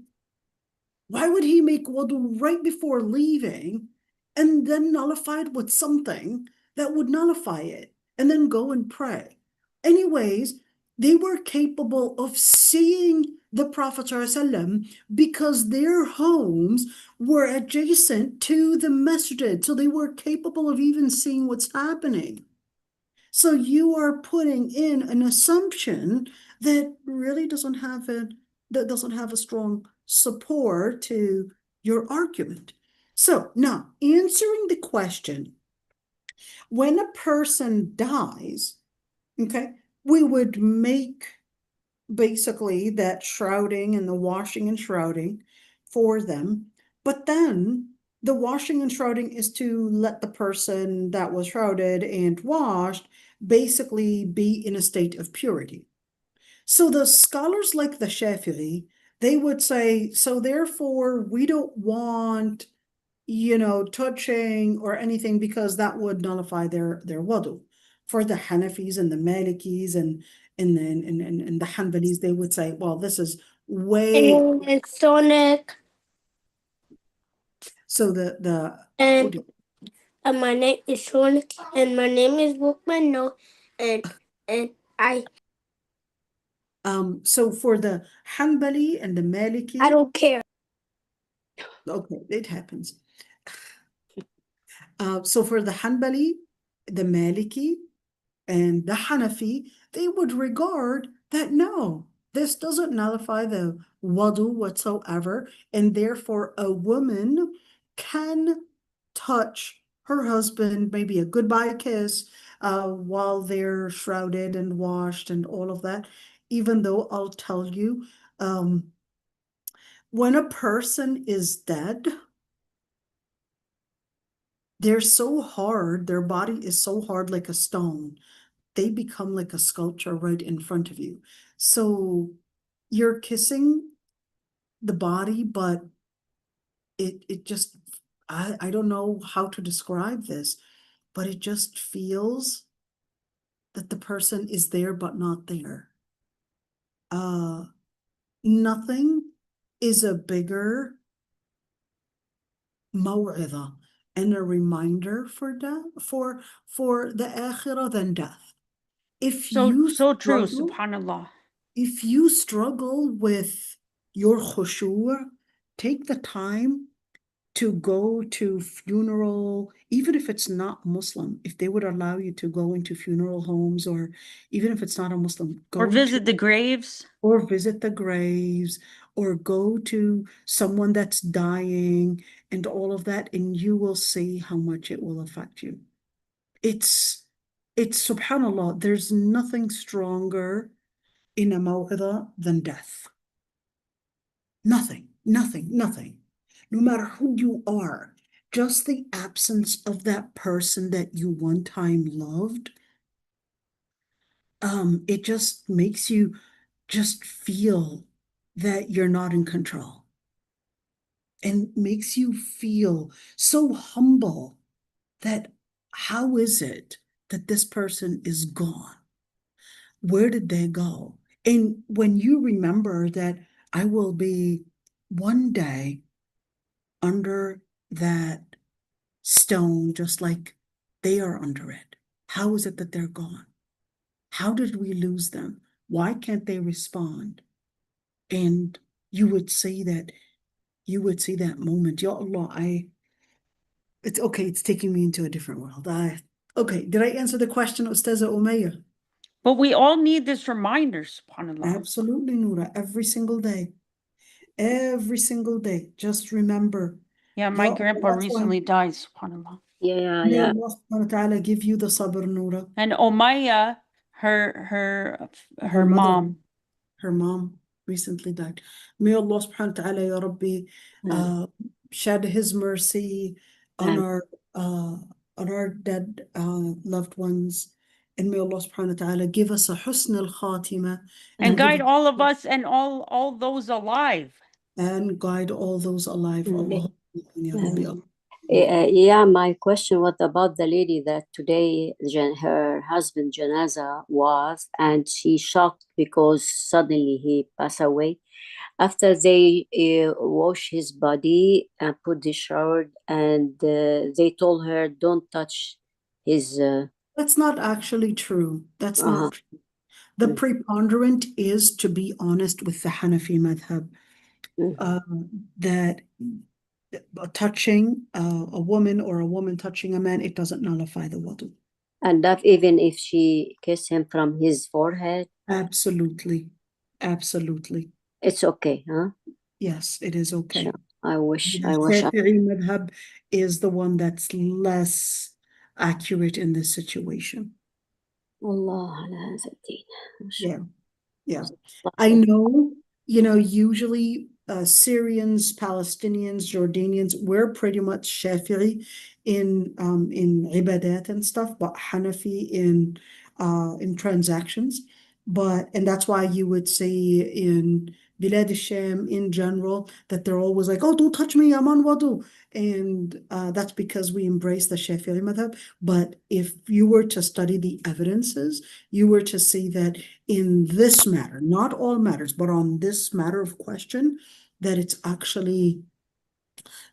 Speaker 1: Why would he make wudu right before leaving and then nullify it with something that would nullify it and then go and pray? Anyways, they were capable of seeing the Prophet ﷺ because their homes were adjacent to the masjid, so they were capable of even seeing what's happening. So you are putting in an assumption that really doesn't have a strong support to your argument. So now, answering the question, when a person dies, okay, we would make basically that shrouding and the washing and shrouding for them, but then the washing and shrouding is to let the person that was shrouded and washed basically be in a state of purity. So the scholars like the Shafi'i, they would say, so therefore we don't want, touching or anything because that would nullify their wudu. For the Hanafis and the Malikis and the Hanbalis, they would say, well, this is way.
Speaker 6: And Sonic.
Speaker 1: So the
Speaker 6: And my name is Sonic, and my name is Bookman. No, and I
Speaker 1: so for the Hanbali and the Maliki,
Speaker 6: I don't care.
Speaker 1: okay, it happens. So for the Hanbali, the Maliki, and the Hanafi, they would regard that no, this doesn't nullify the wudu whatsoever, and therefore a woman can touch her husband, maybe a goodbye kiss, while they're shrouded and washed and all of that, even though I'll tell you, when a person is dead, they're so hard, their body is so hard like a stone, they become like a sculpture right in front of you. So you're kissing the body, but it just, I don't know how to describe this, but it just feels that the person is there but not there. Nothing is a bigger maw'idha and a reminder for death, for the akhirah than death. If you
Speaker 5: So true,
Speaker 1: struggle,
Speaker 5: subhanallah.
Speaker 1: if you struggle with your khushu', take the time to go to funeral, even if it's not Muslim, if they would allow you to go into funeral homes, or even if it's not a Muslim, go
Speaker 5: Or visit the graves.
Speaker 1: or visit the graves, or go to someone that's dying and all of that, and you will see how much it will affect you. It's subhanallah, there's nothing stronger in a maw'idha than death. Nothing, nothing, nothing. No matter who you are, just the absence of that person that you one time loved, it just makes you just feel that you're not in control. And makes you feel so humble that how is it that this person is gone? Where did they go? And when you remember that I will be one day under that stone, just like they are under it, how is it that they're gone? How did we lose them? Why can't they respond? And you would see that moment. Ya Allah, it's okay, it's taking me into a different world. Okay, did I answer the question, Ustaza Umayya?
Speaker 5: But we all need this reminder, subhanAllah.
Speaker 1: Absolutely, Noura, every single day. Every single day. Just remember.
Speaker 5: Yeah, my
Speaker 1: Ya
Speaker 5: grandpa
Speaker 1: Allah, that's why-
Speaker 5: recently died, subhanAllah.
Speaker 4: Yeah,
Speaker 1: May
Speaker 4: yeah.
Speaker 1: Allah subhanahu wa ta'ala give you the sabr, Noura.
Speaker 5: And Umayya, her
Speaker 1: Her mother.
Speaker 5: mom.
Speaker 1: Her mom recently died. May Allah subhanahu wa ta'ala, Ya Rabbi, shed his mercy on our dead loved ones. And may Allah subhanahu wa ta'ala give us a husn al-khatima
Speaker 5: And
Speaker 1: give
Speaker 5: guide all of us and all those alive.
Speaker 1: and guide all those alive. Allah, Ya Rabbi.
Speaker 4: Yeah, my question was about the lady that today her husband janaza was, and she shocked because suddenly he passed away. After they wash his body and put the shower, and they told her don't touch his.
Speaker 1: That's not actually true. That's not true. The preponderant is, to be honest, with the Hanafi madhab, that touching a woman or a woman touching a man, it doesn't nullify the wudu.
Speaker 4: And that even if she kissed him from his forehead?
Speaker 1: Absolutely. Absolutely.
Speaker 4: It's okay, huh?
Speaker 1: Yes, it is okay.
Speaker 4: Sure. I wish.
Speaker 1: Shafi'i madhab is the one that's less accurate in this situation.
Speaker 4: Allah ala hadha ad-din.
Speaker 1: Yeah. Yeah. I know, usually Syrians, Palestinians, Jordanians, we're pretty much Shafi'i in ibadat and stuff, but Hanafi in transactions. And that's why you would see in Bilad al-Sham in general that they're always like, oh, don't touch me, I'm on wudu. And that's because we embrace the Shafi'i madhab. But if you were to study the evidences, you were to see that in this matter, not all matters, but on this matter of question, that it's actually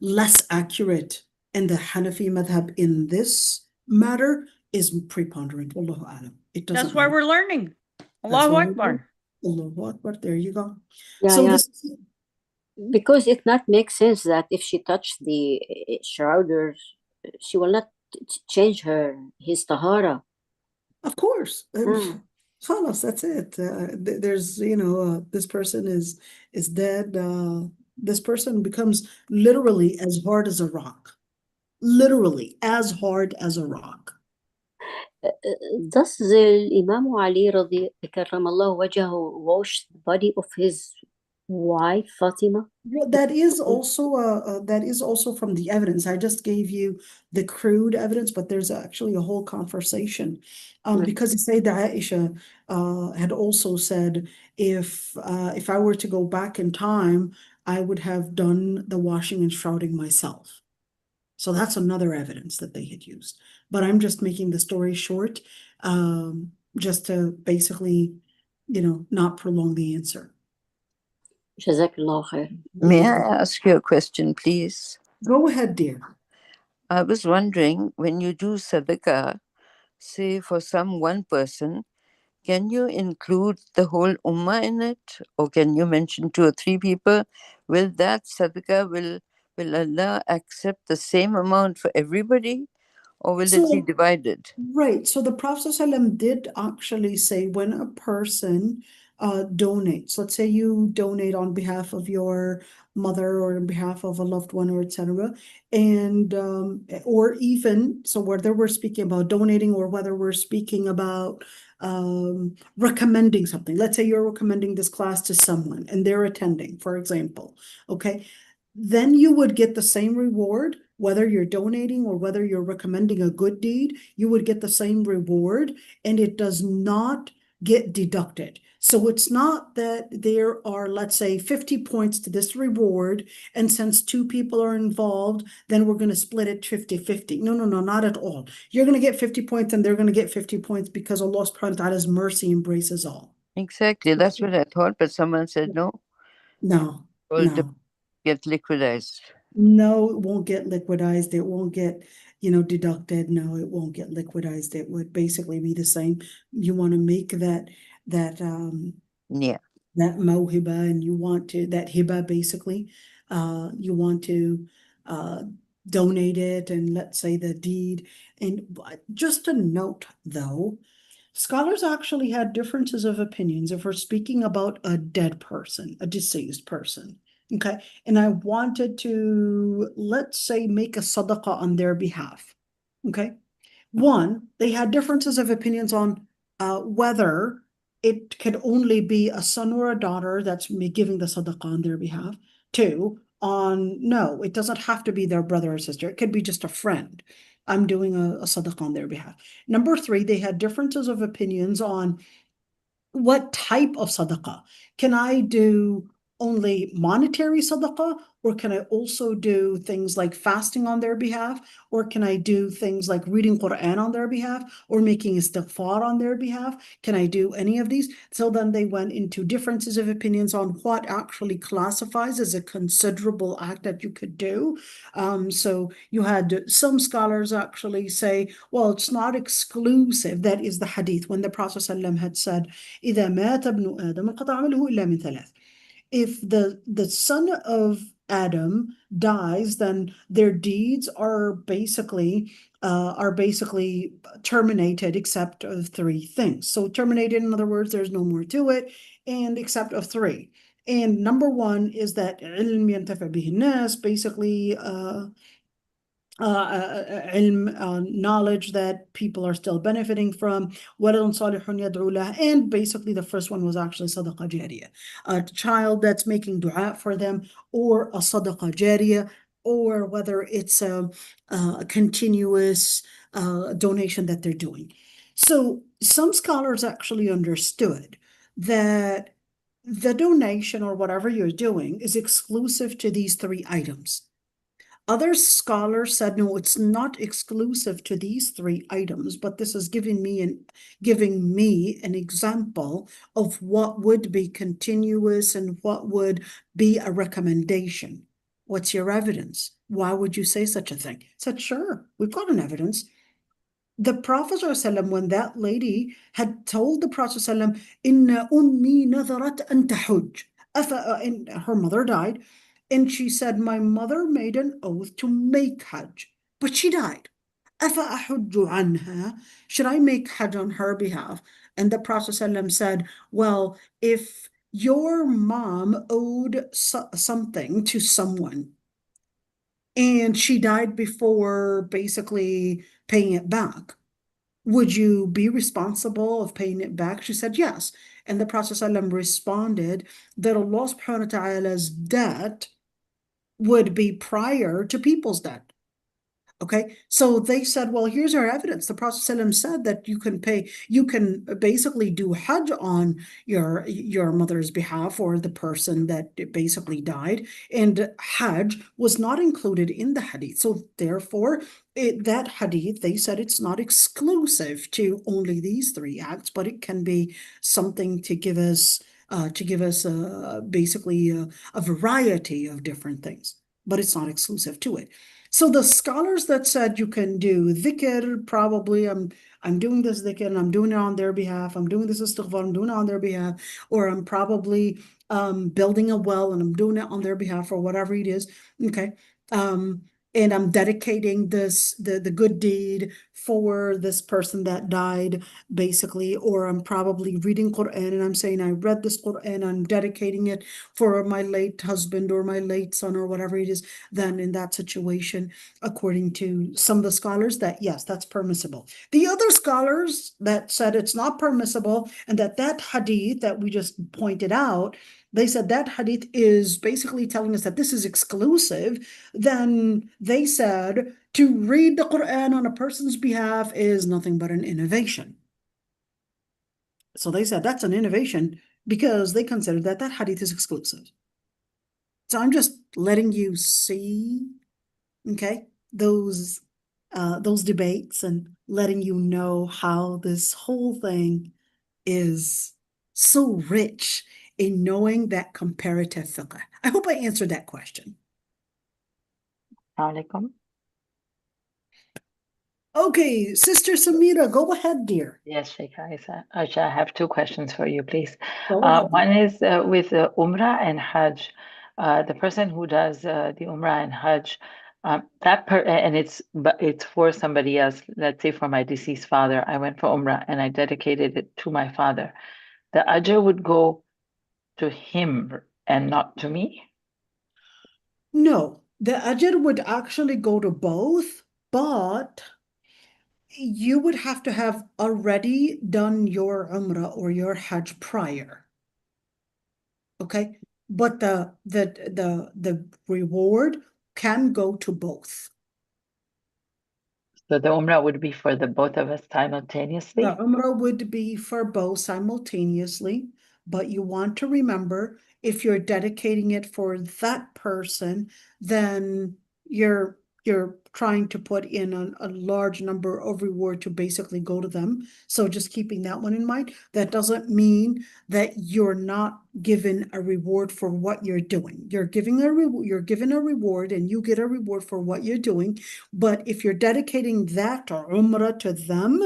Speaker 1: less accurate. And the Hanafi madhab in this matter is preponderant. Wallahu alam. It doesn't
Speaker 5: That's why
Speaker 1: matter.
Speaker 5: we're learning.
Speaker 1: That's
Speaker 5: Allahu
Speaker 1: why
Speaker 5: Akbar.
Speaker 1: Allahu Akbar. There you go.
Speaker 4: Yeah,
Speaker 1: So
Speaker 4: yeah.
Speaker 1: this,
Speaker 4: Because it not makes sense that if she touched the shoulders, she will not change his tahara.
Speaker 1: of course, khalas, that's it. There's, this person is dead. This person becomes literally as hard as a rock. Literally as hard as a rock.
Speaker 4: Does the Imam Ali karramallahu wajhahu wash the body of his wife Fatima?
Speaker 1: Well, that is also from the evidence. I just gave you the crude evidence, but there's actually a whole conversation. Because Sayyidah Aisha had also said, if I were to go back in time, I would have done the washing and shrouding myself. So that's another evidence that they had used. But I'm just making the story short, just to basically, not prolong the answer.
Speaker 4: Jazakallah khair.
Speaker 7: May I ask you a question, please?
Speaker 1: Go ahead, dear.
Speaker 7: I was wondering, when you do sadaqah, say for some one person, can you include the whole ummah in it? Or can you mention 2 or 3 people? Will that sadaqah, will Allah accept the same amount for everybody? Or will it be divided?
Speaker 1: Right. So the Prophet ﷺ did actually say when a person donates. Let's say you donate on behalf of your mother or on behalf of a loved one or etc. And or even so whether we're speaking about donating or whether we're speaking about recommending something. Let's say you're recommending this class to someone and they're attending, for example. Okay. Then you would get the same reward, whether you're donating or whether you're recommending a good deed, you would get the same reward, and it does not get deducted. So it's not that there are, let's say, 50 points to this reward, and since two people are involved, then we're going to split it 50-50. No, not at all. You're going to get 50 points and they're going to get 50 points because Allah subhanahu wa ta'ala's mercy embraces all.
Speaker 7: Exactly. That's what I thought, but someone said no.
Speaker 1: No,
Speaker 7: Well,
Speaker 1: no.
Speaker 7: get liquidized.
Speaker 1: No, it won't get liquidized. It won't get, deducted. No, it won't get liquidized. It would basically be the same. You want to make that
Speaker 7: Yeah.
Speaker 1: that mawhiba, and you want to that hiba basically. You want to donate it, and let's say the deed. And just a note though, scholars actually had differences of opinions if we're speaking about a dead person, a deceased person. Okay, and I wanted to, let's say, make a sadaqah on their behalf. Okay, one, they had differences of opinions on whether it could only be a son or a daughter that's me giving the sadaqah on their behalf. Two, no, it doesn't have to be their brother or sister. It could be just a friend. I'm doing a sadaqah on their behalf. Number three, they had differences of opinions on what type of sadaqah. Can I do only monetary sadaqah, or can I also do things like fasting on their behalf, or can I do things like reading Quran on their behalf, or making istighfar on their behalf? Can I do any of these? So then they went into differences of opinions on what actually classifies as a considerable act that you could do. So you had some scholars actually say, well, it's not exclusive. That is the hadith when the Prophet ﷺ had said, إذا مات ابن آدم انقطع عمله إلا من ثلاث. If the son of Adam dies, then their deeds are basically terminated except of three things. So terminated, in other words, there's no more to it, and except of three. And number one is that علم ينتفع به الناس, basically knowledge that people are still benefiting from, and basically the first one was actually sadaqah jariyah, a child that's making dua for them, or a sadaqah jariyah, or whether it's a continuous donation that they're doing. So some scholars actually understood that the donation or whatever you're doing is exclusive to these three items. Other scholars said, no, it's not exclusive to these three items, but this is giving me an example of what would be continuous and what would be a recommendation. What's your evidence? Why would you say such a thing? I said, sure, we've got an evidence. The Prophet ﷺ, when that lady had told the Prophet ﷺ, Inna ummi nadarat an tahujj, and her mother died, and she said, my mother made an oath to make Hajj, but she died. Afa ahujju anha, should I make Hajj on her behalf? And the Prophet ﷺ said, well, if your mom owed something to someone, and she died before basically paying it back, would you be responsible of paying it back? She said, yes. And the Prophet ﷺ responded that Allah subhanahu wa ta'ala's debt would be prior to people's debt. Okay, so they said, well, here's our evidence. The Prophet ﷺ said that you can basically do Hajj on your mother's behalf, or the person that basically died, and Hajj was not included in the hadith. So therefore, that hadith, they said it's not exclusive to only these three acts, but it can be something to give us basically a variety of different things, but it's not exclusive to it. So the scholars that said you can do dhikr, probably I'm doing this dhikr and I'm doing it on their behalf, I'm doing this istighfar, I'm doing it on their behalf, or I'm probably building a well and I'm doing it on their behalf, or whatever it is. Okay. and I'm dedicating this the good deed for this person that died, basically, or I'm probably reading Quran and I'm saying I read this Quran, I'm dedicating it for my late husband or my late son or whatever it is, then in that situation, according to some of the scholars, that yes, that's permissible. The other scholars that said it's not permissible and that hadith that we just pointed out, they said that hadith is basically telling us that this is exclusive. Then they said to read the Quran on a person's behalf is nothing but an innovation. So they said that's an innovation because they considered that hadith is exclusive. So I'm just letting you see, okay, those debates and letting you know how this whole thing is so rich in knowing that comparative fiqh. I hope I answered that question.
Speaker 2: Alaikum.
Speaker 1: Okay, Sister Samira, go ahead, dear.
Speaker 2: Yes, Sheikh Aisha. Aisha, I have two questions for you, please.
Speaker 1: Go ahead.
Speaker 2: One is with Umrah and Hajj. The person who does the Umrah and Hajj, and it's for somebody else. Let's say for my deceased father, I went for Umrah and I dedicated it to my father. The ajr would go to him and not to me.
Speaker 1: No, the ajr would actually go to both, but you would have to have already done your Umrah or your Hajj prior. Okay? But the reward can go to both.
Speaker 2: So the Umrah would be for the both of us simultaneously.
Speaker 1: The Umrah would be for both simultaneously, but you want to remember if you're dedicating it for that person, then you're trying to put in a large number of reward to basically go to them. So just keeping that one in mind. That doesn't mean that you're not given a reward for what you're doing. You're given a reward and you get a reward for what you're doing. But if you're dedicating that or Umrah to them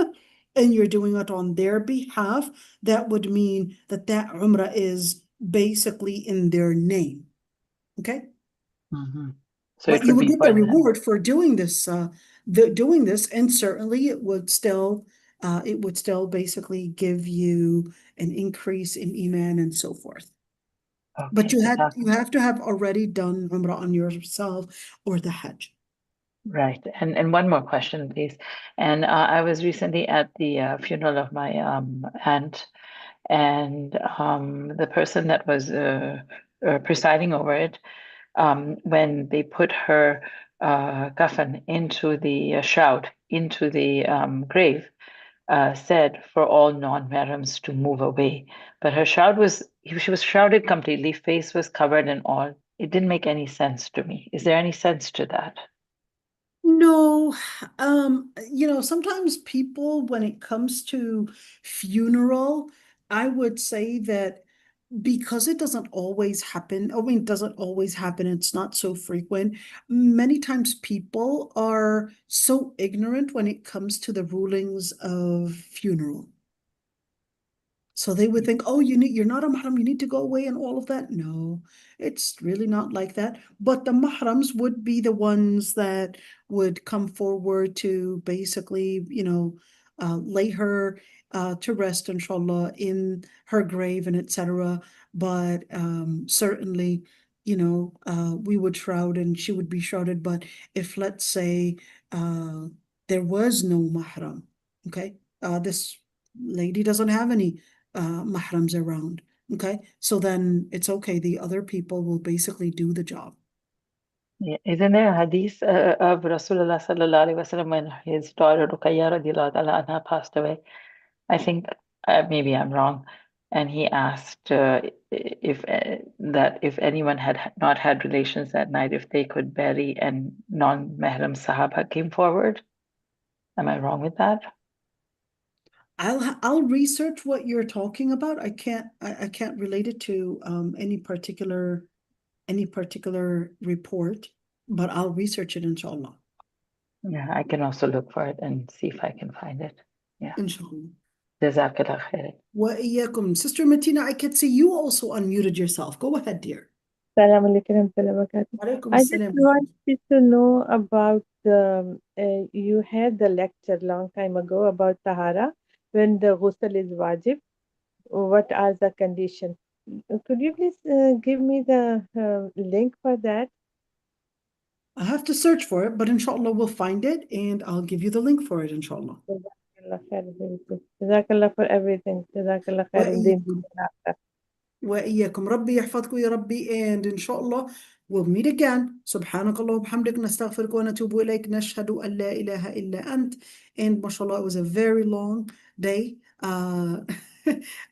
Speaker 1: and you're doing it on their behalf, that would mean that Umrah is basically in their name. Okay?
Speaker 2: Mm-hmm. So
Speaker 1: But
Speaker 2: it
Speaker 1: you
Speaker 2: would
Speaker 1: would
Speaker 2: be
Speaker 1: get
Speaker 2: for
Speaker 1: the
Speaker 2: them.
Speaker 1: reward for doing this, and certainly it would still basically give you an increase in Iman and so forth. But
Speaker 2: Okay,
Speaker 1: you have to have already done Umrah on yourself or the Hajj.
Speaker 2: right. And one more question, please. And I was recently at the funeral of my aunt, and the person that was presiding over it, when they put her coffin into the shroud, into the grave, said for all non-Mahrams to move away. But she was shrouded completely, face was covered and all. It didn't make any sense to me. Is there any sense to that?
Speaker 1: No, sometimes people, when it comes to funeral, I would say that because it doesn't always happen, it doesn't always happen, it's not so frequent. Many times people are so ignorant when it comes to the rulings of funeral. So they would think, oh, you're not a mahram, you need to go away and all of that. No, it's really not like that. But the mahrams would be the ones that would come forward to basically, lay her to rest, inshallah, in her grave and etc. But certainly, we would shroud and she would be shrouded. But if, let's say, there was no mahram, okay, this lady doesn't have any mahrams around. Okay, so then it's okay. The other people will basically do the job.
Speaker 2: Yeah. Isn't there a hadith of Rasulullah sallallahu alaihi wasallam when his daughter Ruqayya radiallahu ta'ala anha passed away? I think maybe I'm wrong. And he asked if anyone had not had relations that night, if they could bury, and non-mahram sahaba came forward. Am I wrong with that?
Speaker 1: I'll research what you're talking about. I can't relate it to any particular report, but I'll research it, inshallah.
Speaker 2: Yeah, I can also look for it and see if I can find it. Yeah.
Speaker 1: Inshallah.
Speaker 2: Jazakallah khair.
Speaker 1: Wa iyyakum. Sister Matina, I could see you also unmuted yourself. Go ahead, dear.
Speaker 8: Assalamu alaikum warahmatullahi wabarakatuh.
Speaker 1: Walaikum
Speaker 8: I just
Speaker 1: assalam.
Speaker 8: wanted to know about you had the lecture long time ago about Tahara when the ghusl is wajib. What are the conditions? Could you please give me the link for that?
Speaker 1: I have to search for it, but inshallah we'll find it and I'll give you the link for it, inshallah.
Speaker 8: Jazakallah khair, very good. Jazakallah for everything. Jazakallah khair in the
Speaker 1: وإياكم وإياكم ربي يحفظكم يا ربي, and inshallah we'll meet again. سبحانك اللهم وبحمدك نستغفرك ونتوب إليك نشهد أن لا إله إلا أنت. And mashallah, it was a very long day, and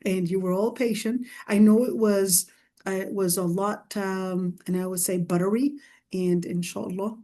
Speaker 1: you were all patient. I know it was a lot, and I would say buttery, and inshallah